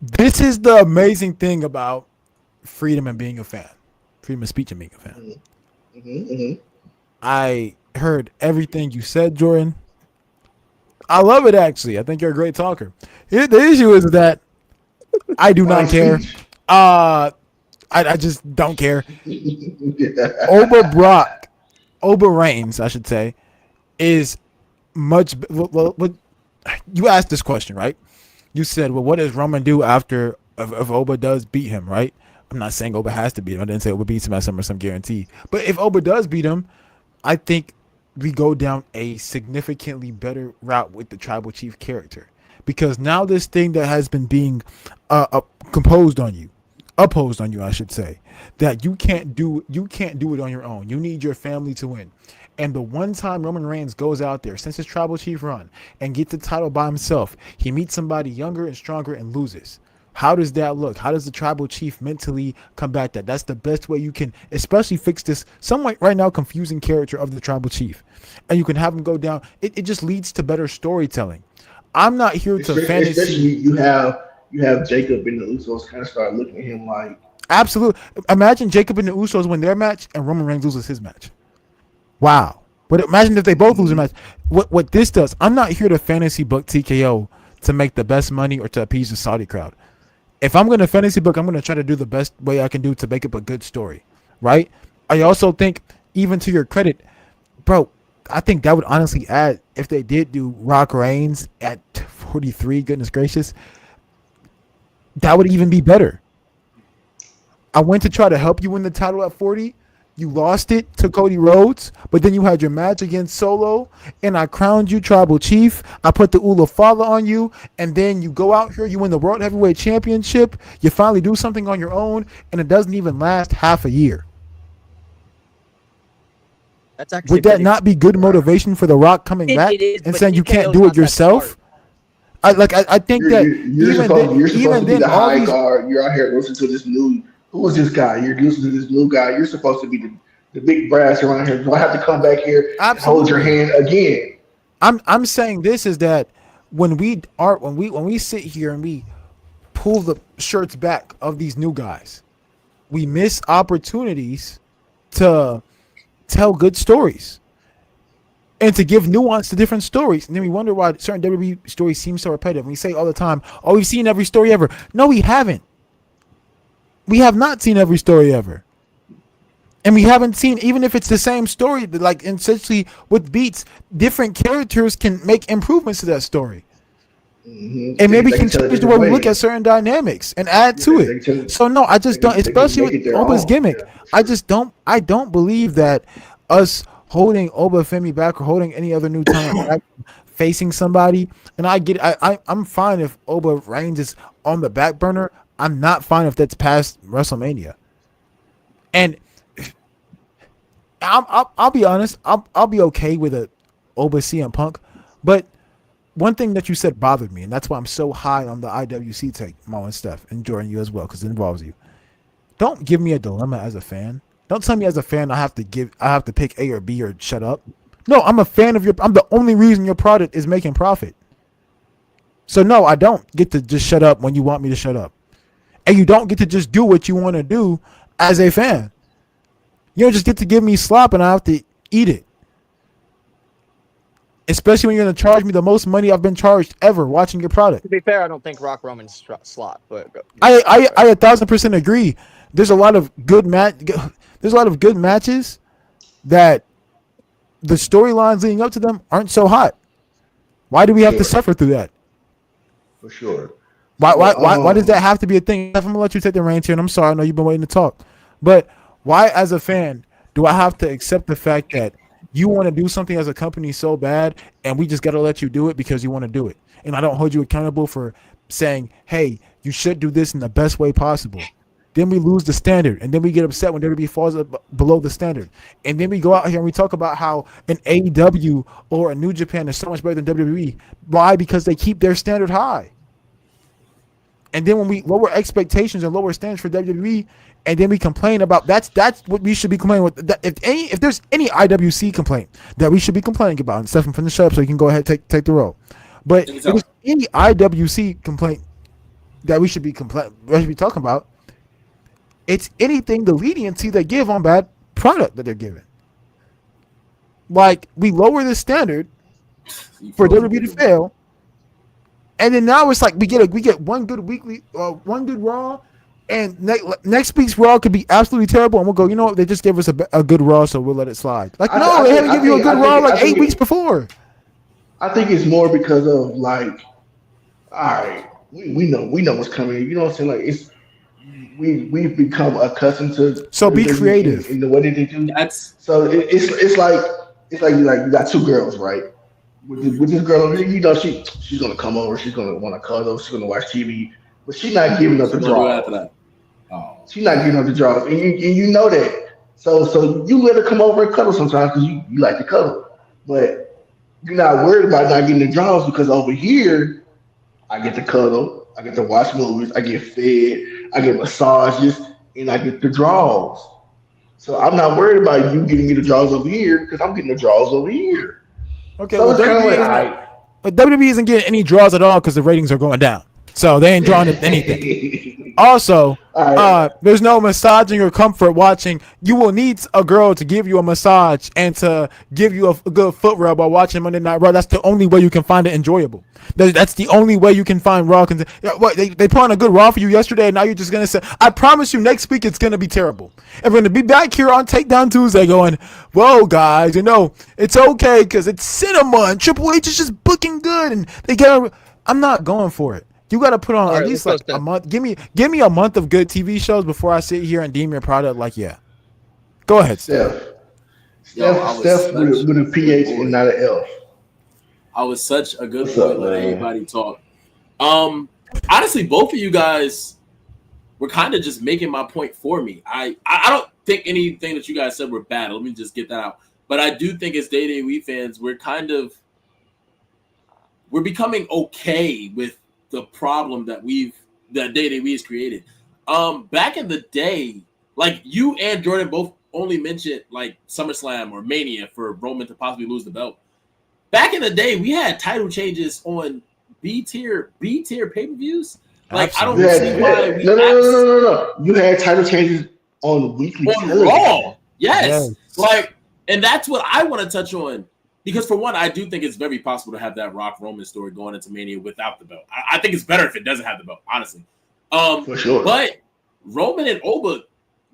This is the amazing thing about freedom and being a fan, freedom of speech and being a fan. Mm-hmm. I heard everything you said, Jordan. I love it, actually. I think you're a great talker. The issue is that I do not care. I just don't care. Oba Reigns, I should say, is much. You asked this question, right? You said, well, what does Roman do after if Oba does beat him, right? I'm not saying Oba has to beat him. I didn't say Oba beats him at SummerSlam guarantee. But if Oba does beat him, I think we go down a significantly better route with the tribal chief character, because now this thing that has been being opposed on you, I should say, that you can't do it on your own. You need your family to win. And the one time Roman Reigns goes out there since his tribal chief run and gets the title by himself, he meets somebody younger and stronger and loses. How does that look? How does the tribal chief mentally combat that? That's the best way you can especially fix this somewhat right now confusing character of the tribal chief. And you can have him go down. It just leads to better storytelling. I'm not here to fantasy. Especially you have Jacob and the Usos kind of start looking at him like. Absolutely. Imagine Jacob and the Usos win their match and Roman Reigns loses his match. Wow. But imagine if they both lose a match. What this does, I'm not here to fantasy book TKO to make the best money or to appease the Saudi crowd. If I'm going to fantasy book, I'm going to try to do the best way I can do to make up a good story, right? I also think, even to your credit, bro, I think that would honestly add, if they did do Rock Reigns at 43, goodness gracious, that would even be better. I went to try to help you win the title at 40, You lost it to Cody Rhodes, but then you had your match against Solo, and I crowned you Tribal Chief. I put the Ula Fala on you, and then you go out here, you win the World Heavyweight Championship, you finally do something on your own, and it doesn't even last half a year. That's actually Would that not be good motivation for The Rock coming back and saying you can't do it yourself? I think that you're supposed to be the high guard. You're out here listening to this new. Who is this guy? You're listening to this new guy. You're supposed to be the big brass around here. Do I have to come back here and hold your hand again? I'm saying this is that when we sit here and we pull the shirts back of these new guys, we miss opportunities to tell good stories and to give nuance to different stories. And then we wonder why certain WWE stories seem so repetitive. We say all the time, "Oh, we've seen every story ever." No, we haven't. We have not seen every story ever. And we haven't seen, even if it's the same story, like essentially with beats, different characters can make improvements to that story. Mm-hmm. And maybe can change the way we look at certain dynamics and add to it. So no, I just don't, especially with Oba's gimmick, I don't believe that us holding Oba Femi back or holding any other new talent back, facing somebody, and I'm fine if Oba Reigns is on the back burner. I'm not fine if that's past WrestleMania. And I'll be honest, I'll be okay with a Oba CM Punk, but one thing that you said bothered me, and that's why I'm so high on the IWC take, Mo and Steph, and Jordan, you as well, because it involves you. Don't give me a dilemma as a fan. Don't tell me as a fan I have to pick A or B or shut up. No, I'm a fan of I'm the only reason your product is making profit. So no, I don't get to just shut up when you want me to shut up. And you don't get to just do what you want to do as a fan. You don't just get to give me slop and I have to eat it. Especially when you're going to charge me the most money I've been charged ever watching your product. To be fair, I don't think Rock Roman's slot, but I 1,000% agree. There's a lot of good matches that the storylines leading up to them aren't so hot. Why do we have to suffer through that? For sure. Why does that have to be a thing? I'm gonna let you take the reins here, and I'm sorry, I know you've been waiting to talk, but why, as a fan, do I have to accept the fact that you want to do something as a company so bad, and we just gotta let you do it because you want to do it, and I don't hold you accountable for saying, "Hey, you should do this in the best way possible." Then we lose the standard, and then we get upset when WWE falls below the standard, and then we go out here and we talk about how an AEW or a New Japan is so much better than WWE. Why? Because they keep their standard high. And then when we lower expectations and lower standards for WWE, and then we complain about that's what we should be complaining with. If there's any IWC complaint that we should be complaining about, and Stephen, finish up so you can go ahead and take the role. But if there's any IWC complaint that we should be talking about, it's anything the leniency they give on bad product that they're giving. Like, we lower the standard for WWE to fail. And then now it's like we get one good weekly, one good Raw, and next week's Raw could be absolutely terrible, and we'll go, you know what? They just gave us a good Raw, so we'll let it slide. Like, they haven't given you a good Raw like 8 weeks before. I think it's more because of, like, all right, we know what's coming. You know what I'm saying? Like, it's we've become accustomed to. So be creative in the way that they do. It's like you got two girls, right? With this girl, you know, she's gonna come over, she's gonna want to cuddle, she's gonna watch TV, but she's not giving up the draws. She's not giving up the draws, and you know that. So you let her come over and cuddle sometimes because you like to cuddle, but you're not worried about not getting the draws because over here, I get to cuddle, I get to watch movies, I get fed, I get massages, and I get the draws. So I'm not worried about you getting me the draws over here because I'm getting the draws over here. Okay, so but WWE isn't getting any draws at all because the ratings are going down. So they ain't drawing anything. Also, there's no massaging or comfort watching. You will need a girl to give you a massage and to give you a good foot rub while watching Monday Night Raw. That's the only way you can find it enjoyable. That's the only way you can find Raw. What, they put on a good Raw for you yesterday, and now you're just going to say, I promise you next week it's going to be terrible. And we're going to be back here on Takedown Tuesday going, whoa, guys, you know, it's okay because it's cinema and Triple H is just booking good. And they get. I'm not going for it. You got to put on at least like a month. Give me a month of good TV shows before I sit here and deem your product like, yeah. Go ahead, Steph. Yo, Steph with a PH and not an F. I was such a good What's boy. up, Let man? everybody talk. Honestly, both of you guys were kind of just making my point for me. I don't think anything that you guys said were bad. Let me just get that out. But I do think as WWE fans, we're becoming okay with the problem that WWE has created. Back in the day, like you and Jordan both only mentioned like SummerSlam or Mania for Roman to possibly lose the belt. Back in the day, we had title changes on B tier pay-per-views. Like Absolutely. I don't see why we No. You had title changes on weekly television. Raw. Yes. Yes. Like, and that's what I want to touch on. Because for one, I do think it's very possible to have that Rock Roman story going into Mania without the belt. I think it's better if it doesn't have the belt, honestly. For sure. But Roman and Oba,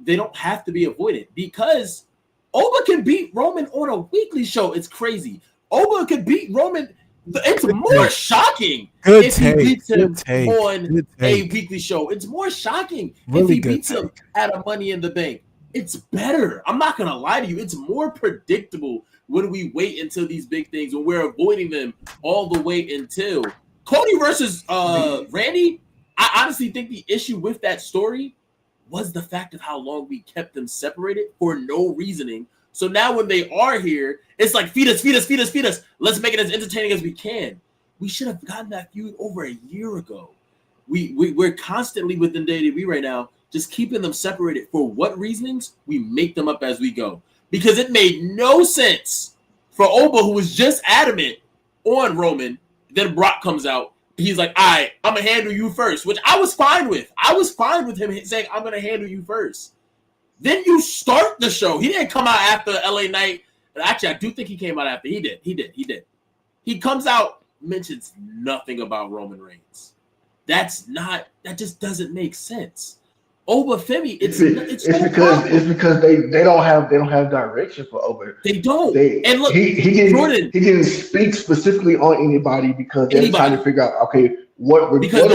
they don't have to be avoided because Oba can beat Roman on a weekly show. It's crazy. Oba could beat Roman. It's more shocking if he beats him on a weekly show. It's more shocking if he beats him at a Money in the Bank. It's better. I'm not going to lie to you. It's more predictable when we wait until these big things, when we're avoiding them all the way until Cody versus Randy. I honestly think the issue with that story was the fact of how long we kept them separated for no reasoning. So now when they are here, it's like feed us. Let's make it as entertaining as we can. We should have gotten that feud over a year ago. We're constantly within WWE right now, just keeping them separated. For what reasonings? We make them up as we go. Because it made no sense for Oba, who was just adamant on Roman. Then Brock comes out. He's like, all right, I'm going to handle you first, which I was fine with. I was fine with him saying, I'm going to handle you first. Then you start the show. He didn't come out after LA Knight. Actually, I do think he came out after. He did. He comes out, mentions nothing about Roman Reigns. That just doesn't make sense. Oba Femi, it's because they don't have direction for Oba. They don't. And look, he didn't speak specifically on anybody because they're trying to figure out they're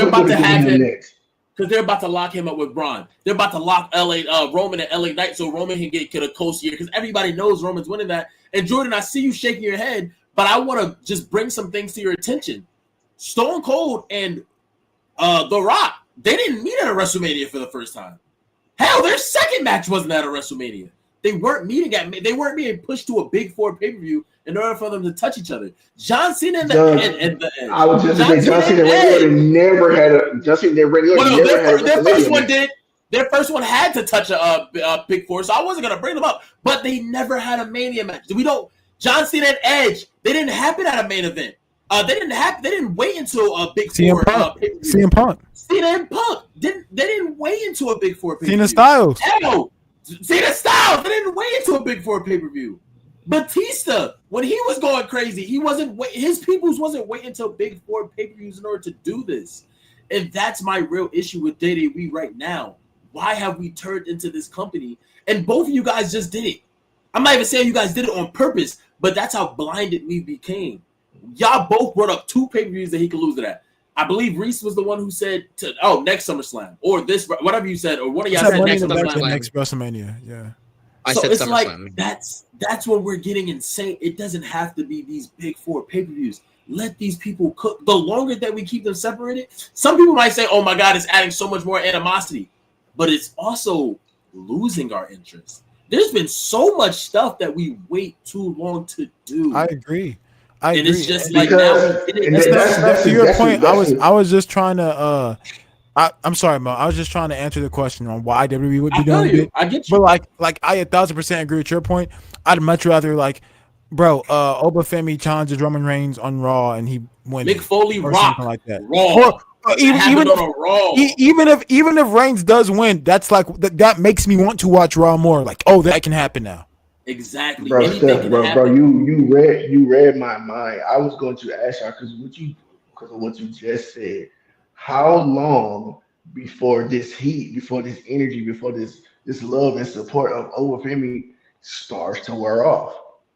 about to have him next. Because they're about to lock him up with Bron. They're about to lock Roman and LA Knight so Roman can get a close year because everybody knows Roman's winning that. And Jordan, I see you shaking your head, but I want to just bring some things to your attention. Stone Cold and The Rock, they didn't meet at a WrestleMania for the first time. Hell, their second match wasn't at a WrestleMania. They weren't being pushed to a Big Four pay-per-view in order for them to touch each other. John Cena and the Edge. I was just saying, John Cena and never had a. John Cena and Randy Orton never had a. Their first one did. Their first one had to touch a Big Four, so I wasn't gonna bring them up. But they never had a Mania match. John Cena and Edge. They didn't happen at a main event. They didn't wait until a Big Four. CM Punk. Cena and Punk they didn't wait until a Big Four pay-per-view. Cena Styles. Cena Styles. They didn't wait until a Big Four pay-per-view. Batista, when he was going crazy, his peoples wasn't waiting until Big Four pay-per-views in order to do this. And that's my real issue with WWE right now. Why have we turned into this company? And both of you guys just did it. I'm not even saying you guys did it on purpose, but that's how blinded we became. Y'all both brought up two pay-per-views that he could lose to that. I believe Reese was the one who said next SummerSlam or this, whatever you said, or one of y'all said next SummerSlam. Next WrestleMania, yeah. I said it's SummerSlam. Like that's when we're getting insane. It doesn't have to be these Big Four pay-per-views. Let these people cook. The longer that we keep them separated, some people might say, "Oh my God, it's adding so much more animosity," but it's also losing our interest. There's been so much stuff that we wait too long to do. I agree. And it's just like now. To your point, I was just trying to. I'm sorry, Mo. I was just trying to answer the question on why WWE would be doing it. I get you. But like I 1,000% agree with your point. I'd much rather Oba Femi challenges Roman Reigns on Raw and he wins. Mick Foley or Rock something like that. Raw. Even if Reigns does win, that's like that makes me want to watch Raw more. Like, oh, that can happen now. Exactly, bro. You read my mind. I was going to ask y'all because of what you just said. How long before this heat, before this energy, before this love and support of Oba Femi starts to wear off?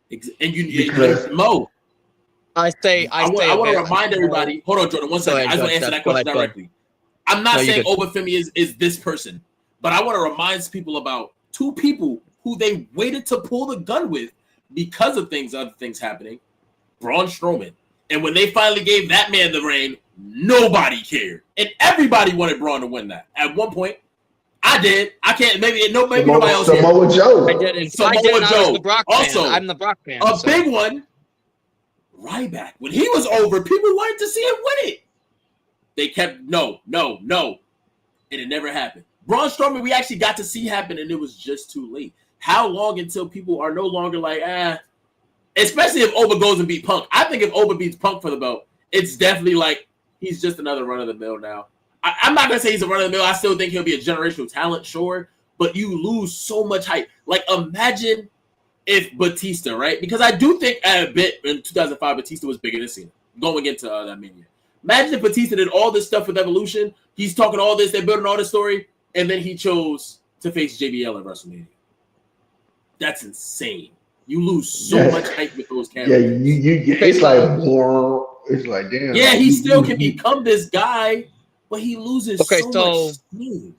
And Mo, I want to remind everybody. Hold on, Jordan. 1 second. I just want to answer that question directly. I'm not saying Oba Femi is this person, but I want to remind people about two people who who they waited to pull the gun with because of other things happening, Braun Strowman. And when they finally gave that man the reign, nobody cared. And everybody wanted Braun to win that. At one point, I did. I can't. Maybe nobody else did. Samoa Joe. I did. Samoa I was Joe. the Brock Also, fan. I'm the Brock fan. Big one, Ryback. When he was over, people wanted to see him win it. They kept, no. And it never happened. Braun Strowman, we actually got to see happen, and it was just too late. How long until people are no longer like, especially if Oba goes and beat Punk. I think if Oba beats Punk for the belt, it's definitely like he's just another run-of-the-mill now. I'm not going to say he's a run-of-the-mill. I still think he'll be a generational talent, sure, but you lose so much hype. Like, imagine if Batista, right? Because I do think at a bit in 2005, Batista was bigger than Cena going into that Mania. Imagine if Batista did all this stuff with Evolution. He's talking all this, they're building all this story, and then he chose to face JBL at WrestleMania. That's insane. You lose so much hype with those cameras. Yeah, it's like damn. Yeah, he still can become this guy, but he loses much steam.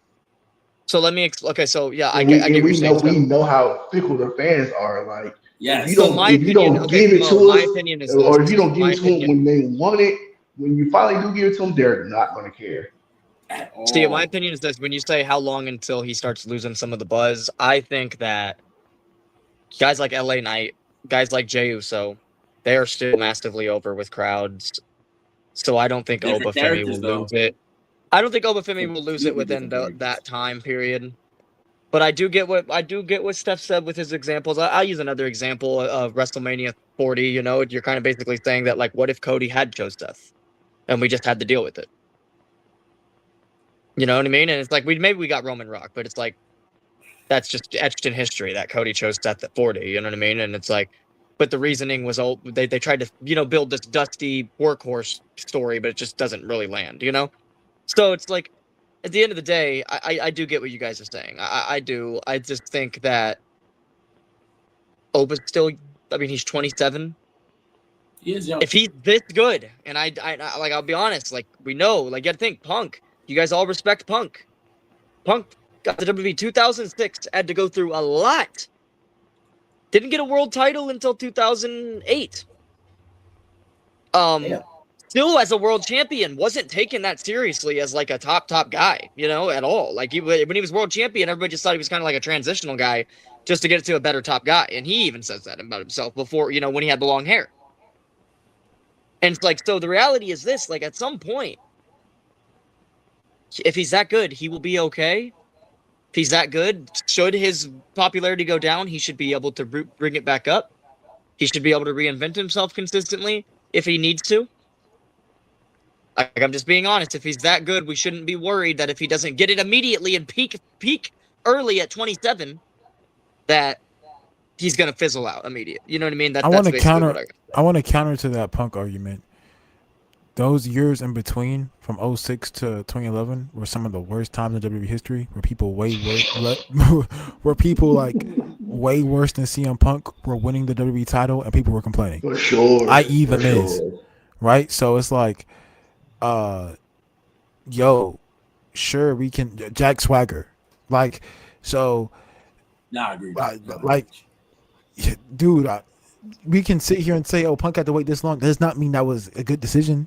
So let me. I get we know how fickle the fans are. Like, yes. If you don't give it to us, or if you don't give it to them when they want it, when you finally do give it to them, they're not going to care. See, my opinion is this: when you say how long until he starts losing some of the buzz, I think that guys like LA Knight, guys like Jey Uso, they are still massively over with crowds. So I don't think Oba Femi will lose it. I don't think Oba Femi will lose it within that time period. But I do get what Steph said with his examples. I'll use another example of WrestleMania 40. You know, you're kind of basically saying that, like, what if Cody had chose death, and we just had to deal with it? You know what I mean? And it's like maybe we got Roman Rock, but it's like that's just etched in history that Cody chose death at 40. You know what I mean? And it's like, but the reasoning was they tried to build this dusty workhorse story, but it just doesn't really land. You know? So it's like, at the end of the day, I do get what you guys are saying. I do. I just think that Oba's still. I mean, he's 27. He is young. If he's this good, and I like, I'll be honest. Like, we know, like, you gotta think Punk. You guys all respect Punk. Punk got the WWE 2006. Had to go through a lot. Didn't get a world title until 2008. Yeah. Still as a world champion, wasn't taken that seriously as like a top guy, you know, at all. Like when he was world champion, everybody just thought he was kind of like a transitional guy just to get to a better top guy. And he even says that about himself before, you know, when he had the long hair. And it's like, so the reality is this, like, at some point, if he's that good, he will be okay. If he's that good, should his popularity go down, he should be able to bring it back up. He should be able to reinvent himself consistently if he needs to. Like, I'm just being honest. If he's that good, we shouldn't be worried that if he doesn't get it immediately and peak early at 27, that he's gonna fizzle out immediately. You know what I mean? I want to counter. I want to counter to that Punk argument. Those years in between, from 06 to 2011, were some of the worst times in WWE history. Where people way worse than CM Punk were winning the WWE title, and people were complaining. For sure. I.e. The Miz, right? So it's like, sure, we can Jack Swagger, like, so. Nah, I agree. Like, dude, we can sit here and say, "Oh, Punk had to wait this long." That does not mean that was a good decision.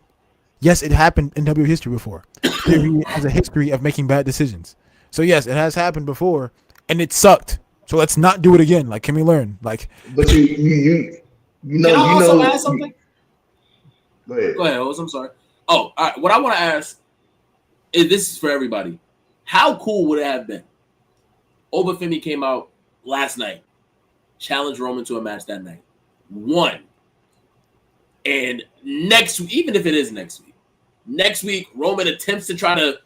Yes, it happened in WWE history before. WWE has a history of making bad decisions. So yes, it has happened before, and it sucked. So let's not do it again. Like, can we learn? Like, but you know, can I also ask something? Go ahead, Oz, I'm sorry. Oh, all right. What I want to ask is, this is for everybody. How cool would it have been? Oba Femi came out last night, challenged Roman to a match that night, won. And next week, even if it is next week, Roman attempts to try to,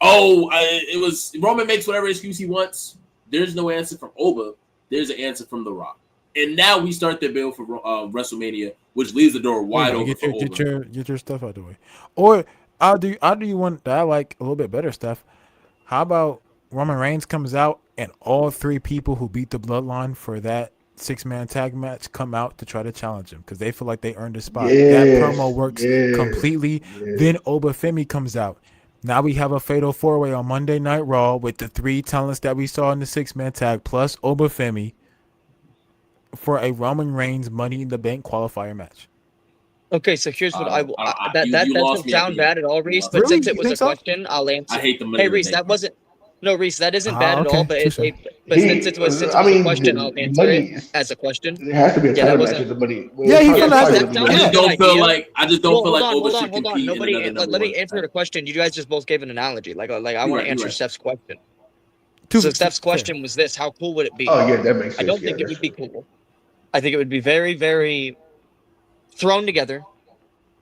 it was Roman makes whatever excuse he wants. There's no answer from Oba. There's an answer from The Rock. And now we start the bill for WrestleMania, which leaves the door wide open for Oba. Get your stuff out of the way. Or I'll do you want that I like a little bit better stuff. How about Roman Reigns comes out and all three people who beat the Bloodline for that 6-man tag match come out to try to challenge him because they feel like they earned a spot. That promo works completely. Then Oba Femi comes out. Now we have a fatal 4-way on Monday Night Raw with the 3 talents that we saw in the 6-man tag plus Oba Femi. for a Roman Reigns Money in the Bank qualifier match? Okay, so here's what that you doesn't sound bad at all, Reese. But Really? since it You was a think so? question, I'll answer. I hate the money. Hey, Reese, that wasn't. No, Reese, that isn't bad at okay. all. But Touche. since it was a question, I'll answer it as a question. It has to be a title match with the money. Yeah, he's gonna have it. I just don't feel like Oba should compete. Nobody, let me answer the question. You guys just both gave an analogy. Like I want to answer Steph's question. So Steph's question was this: how cool would it be? Oh yeah, that makes sense. I don't think it would be cool. I think it would be very, very thrown together.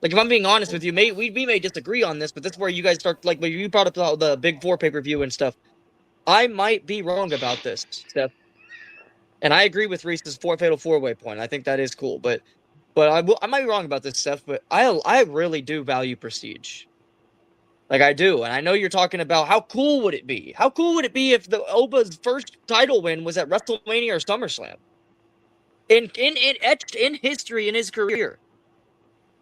Like, if I'm being honest with you, we may disagree on this, but that's where you guys start. Like, when you brought up the Big Four pay-per-view and stuff, I might be wrong about this, Steph. And I agree with Reese's fatal four-way point. I think that is cool, but I might be wrong about this, Steph. But I really do value prestige. Like, I do, and I know you're talking about how cool would it be? How cool would it be if the Oba's first title win was at WrestleMania or SummerSlam? Etched in history in his career.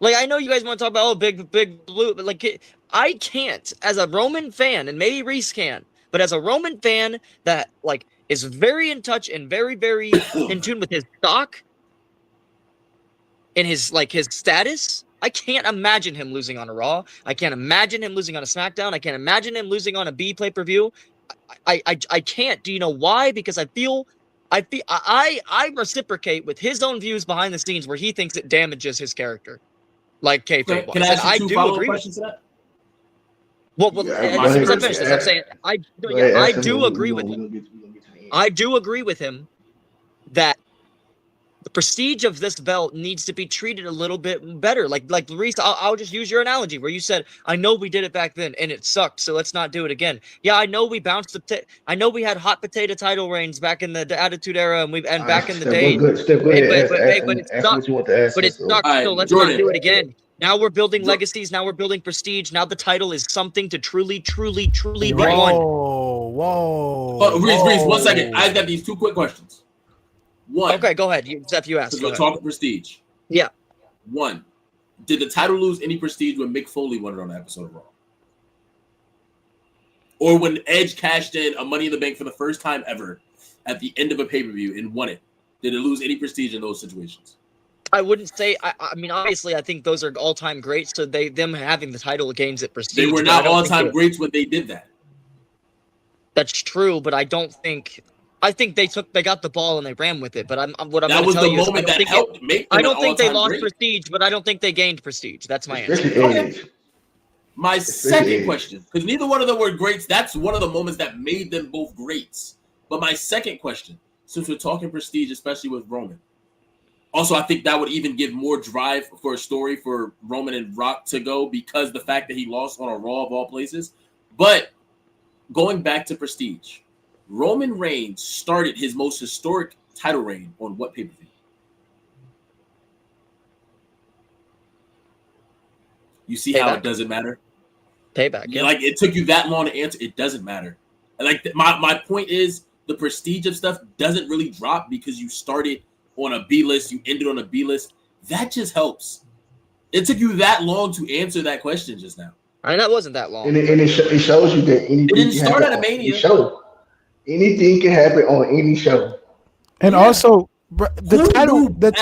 Like, I know you guys want to talk about big blue, but like I can't as a Roman fan, and maybe Reese can, but as a Roman fan that like is very in touch and very, very in tune with his stock and his status, I can't imagine him losing on a Raw. I can't imagine him losing on a SmackDown. I can't imagine him losing on a B pay-per-view. I can't. Do you know why? Because I reciprocate with his own views behind the scenes where he thinks it damages his character. Like kayfabe. Can I ask you two follow-up questions to that? Well, as soon as I finish this, I'm saying I do agree with him. I do agree with him that the prestige of this belt needs to be treated a little bit better. Like Reese, I'll just use your analogy where you said, "I know we did it back then and it sucked, so let's not do it again." Yeah, I know we bounced I know we had hot potato title reigns back in the Attitude Era and back in the day. But it sucked. But it sucked. So let's not do it again. Now we're building legacies. Now we're building prestige. Now the title is something to truly be won. Whoa. Reese, 1 second. I've got these two quick questions. One. Okay, go ahead. Steph, you asked. We're talking prestige. Yeah. One. Did the title lose any prestige when Mick Foley won it on an episode of Raw? Or when Edge cashed in a Money in the Bank for the first time ever at the end of a pay-per-view and won it? Did it lose any prestige in those situations? I wouldn't say. I mean, obviously, I think those are all-time greats. So them having the title gains it prestige. They were not all-time greats when they did that. That's true, but I don't think. I think they got the ball and they ran with it. But I'm that was the moment that helped make them I don't think they lost great. prestige, but I don't think they gained prestige. That's my answer. Okay. My second question, because neither one of them were greats. That's one of the moments that made them both greats. But my second question, since we're talking prestige, especially with Roman. Also, I think that would even give more drive for a story for Roman and Rock to go because the fact that he lost on a Raw of all places. But going back to prestige, Roman Reigns started his most historic title reign on what pay-per-view? You see how it doesn't matter? Payback. Yeah. Like, it took you that long to answer. It doesn't matter. Like, my point is the prestige of stuff doesn't really drop because you started on a B list, you ended on a B list. That just helps. It took you that long to answer that question just now. And that wasn't that long. And it shows you that anything it didn't start at a Mania. Anything can happen on any show. And also, the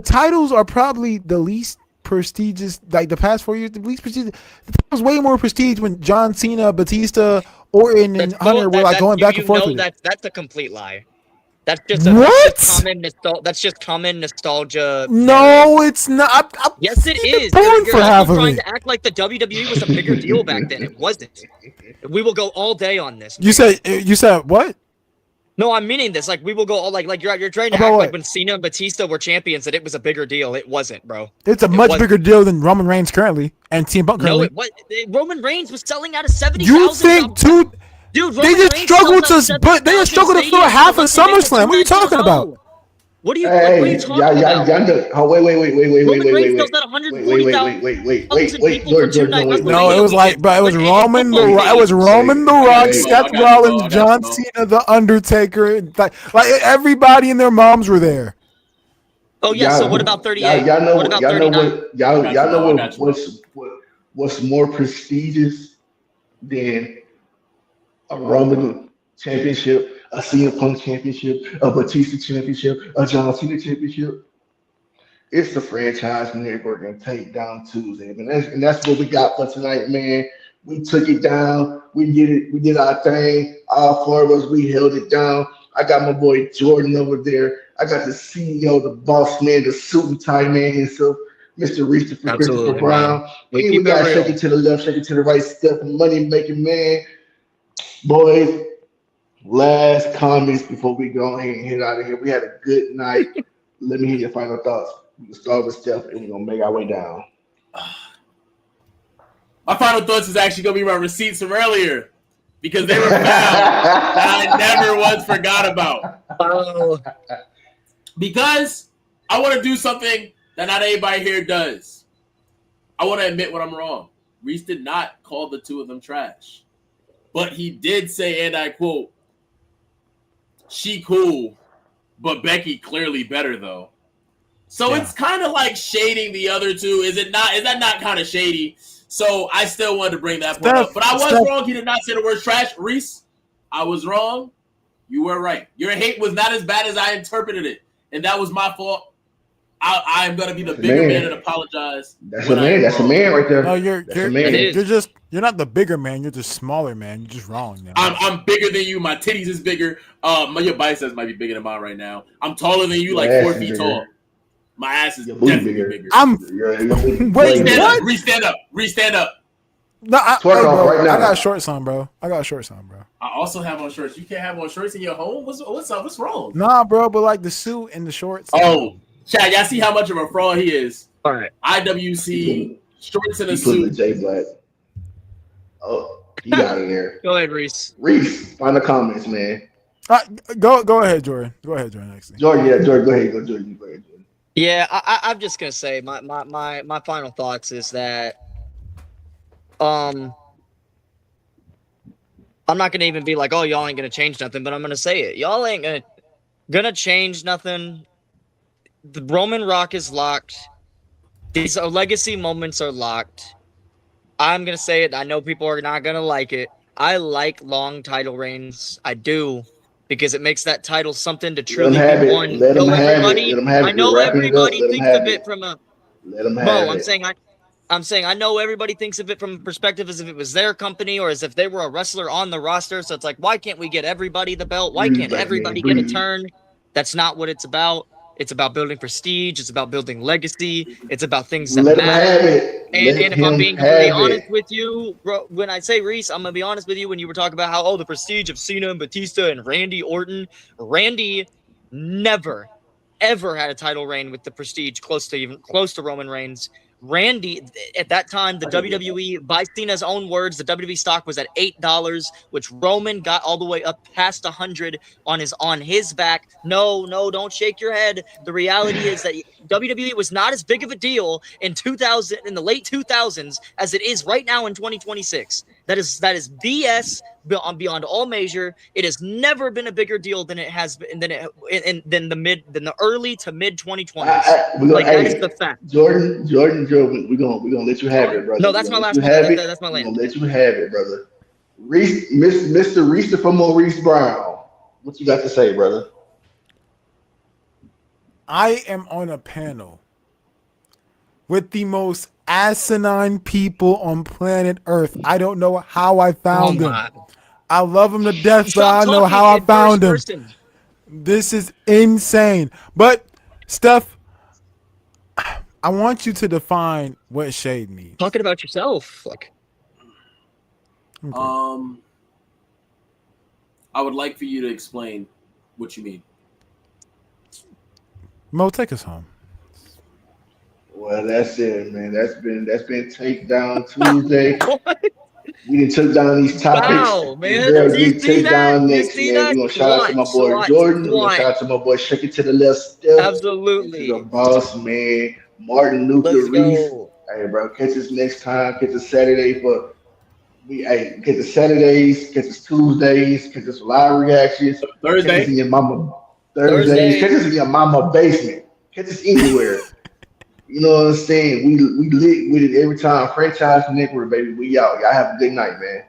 titles are probably the least prestigious. Like the past 4 years, the least prestigious. The titles way more prestige when John Cena, Batista, Orton, and Hunter were like going back and forth. That's a complete lie. That's just common nostalgia. No, it's not. Yes, it is. Born for half of trying it. to act like the WWE was a bigger deal back then. It wasn't. We will go all day on this. You said what? No, I'm meaning this. Like we will go all like you're trying to act like when Cena and Batista were champions that it was a bigger deal. It wasn't, bro. It's a much bigger deal than Roman Reigns currently and CM Punk currently. No, Roman Reigns was selling out of 70,000. You think, dude? They just struggled to fill half of SummerSlam. What are you talking about? What are you talking about? Oh, wait. No, it was like, bro, it was Roman the Rock, Seth Rollins, John Cena, The Undertaker, like everybody and their moms were there. Oh yeah. So what about 38? What about 39? Y'all know what's more prestigious than a Roman championship? a CM Punk championship, a Batista championship, a John Cena championship. It's the Franchise Network and Takedown Tuesday, man. And that's what we got for tonight, man. We took it down. We did it. We did our thing. All four of us, we held it down. I got my boy Jordan over there. I got the CEO, the boss man, the suit and tie man himself, Mr. Christopher Brown. Man. And we got shake it to the left, shake it to the right, Steph Money Making Man. Boys, last comments before we go ahead and head out of here. We had a good night. Let me hear your final thoughts. We can start with Steph, and we're gonna make our way down. My final thoughts is actually gonna be my receipts from earlier because they were found that I never once forgot about. Oh. Because I want to do something that not everybody here does. I want to admit when I'm wrong. Reese did not call the two of them trash, but he did say, and I quote, "She cool, but Becky clearly better though." So It's kind of like shading the other two. Is it not? Is that not kind of shady? So I still wanted to bring that point up. But I was wrong. He did not say the word trash. Reese, I was wrong. You were right. Your hate was not as bad as I interpreted it. And that was my fault. I am going to be the bigger man and apologize. That's a man. That's a man right there. No, you're not the bigger man. You're the smaller man. You're just wrong. Now. I'm bigger than you. My titties is bigger. Your biceps might be bigger than mine right now. I'm taller than you, like 4 feet tall. My ass is definitely bigger. Wait, what? Restand up. No, I got shorts on, bro. I also have on shorts. You can't have on shorts in your home? What's up? What's wrong? Nah, bro, but like the suit and the shorts. Oh, Chad, y'all see how much of a fraud he is. All right. IWC, shorts and a suit. The J Black. Oh, he out of there. Go ahead, Reese. Reese, final comments, man. Go ahead, Jordan. Go ahead, Jordan. Next thing. Jordan, go ahead. Go, Jordan. Yeah, I'm just gonna say my final thoughts is that I'm not gonna even be like, oh, y'all ain't gonna change nothing, but I'm gonna say it. Y'all ain't gonna change nothing. The Roman Rock is locked. These legacy moments are locked. I'm gonna say it. I know people are not gonna like it. I like long title reigns. I do. Because it makes that title something to truly be won. I know everybody thinks of it from a. I'm saying I know everybody thinks of it from a perspective as if it was their company or as if they were a wrestler on the roster. So it's like, why can't we get everybody the belt? Why can't everybody get a turn? That's not what it's about. It's about building prestige. It's about building legacy. It's about things that matter. And if I'm being completely honest with you, bro, when I say Reese, I'm going to be honest with you. When you were talking about how, the prestige of Cena and Batista and Randy Orton, Randy never, ever had a title reign with the prestige close to Roman Reigns. Randy, at that time, the WWE, by Cena's own words, the WWE stock was at $8, which Roman got all the way up past 100 on his back. No, don't shake your head. The reality is that WWE was not as big of a deal in the late 2000s as it is right now in 2026. That is BS beyond all measure. It has never been a bigger deal than it has been than the early to mid 2020s. That is the fact. Jordan, we're gonna let you have it, brother. No, that's my last one. That's my last. We're gonna let you have it, brother. Reese, Mr. Reese from Maurice Brown. What you got to say, brother? I am on a panel with the most asinine people on planet Earth. I don't know how I found them. I love them to death, but I don't know how I found them. This is insane. But Steph, I want you to define what shade means. Talking about yourself, like. Okay. I would like for you to explain what you mean. Mo, take us home. Well, that's it, man. That's been Takedown Tuesday. We done took down these topics. Wow, man. We take down next, man. We're gonna shout out to my boy Jordan. We're gonna shout out to my boy Shake It to the Left Step. Absolutely. To the boss, man. Martin Luther Reese. Hey, bro, catch us next time. Catch us Saturday for catch us Saturdays, catch us Tuesdays, catch us live reactions. Thursday. Catch us in your mama. Thursdays. Catch us in your mama basement. Catch us anywhere. You know what I'm saying? We lit with it every time. Franchise Network, baby. We out. Y'all have a good night, man.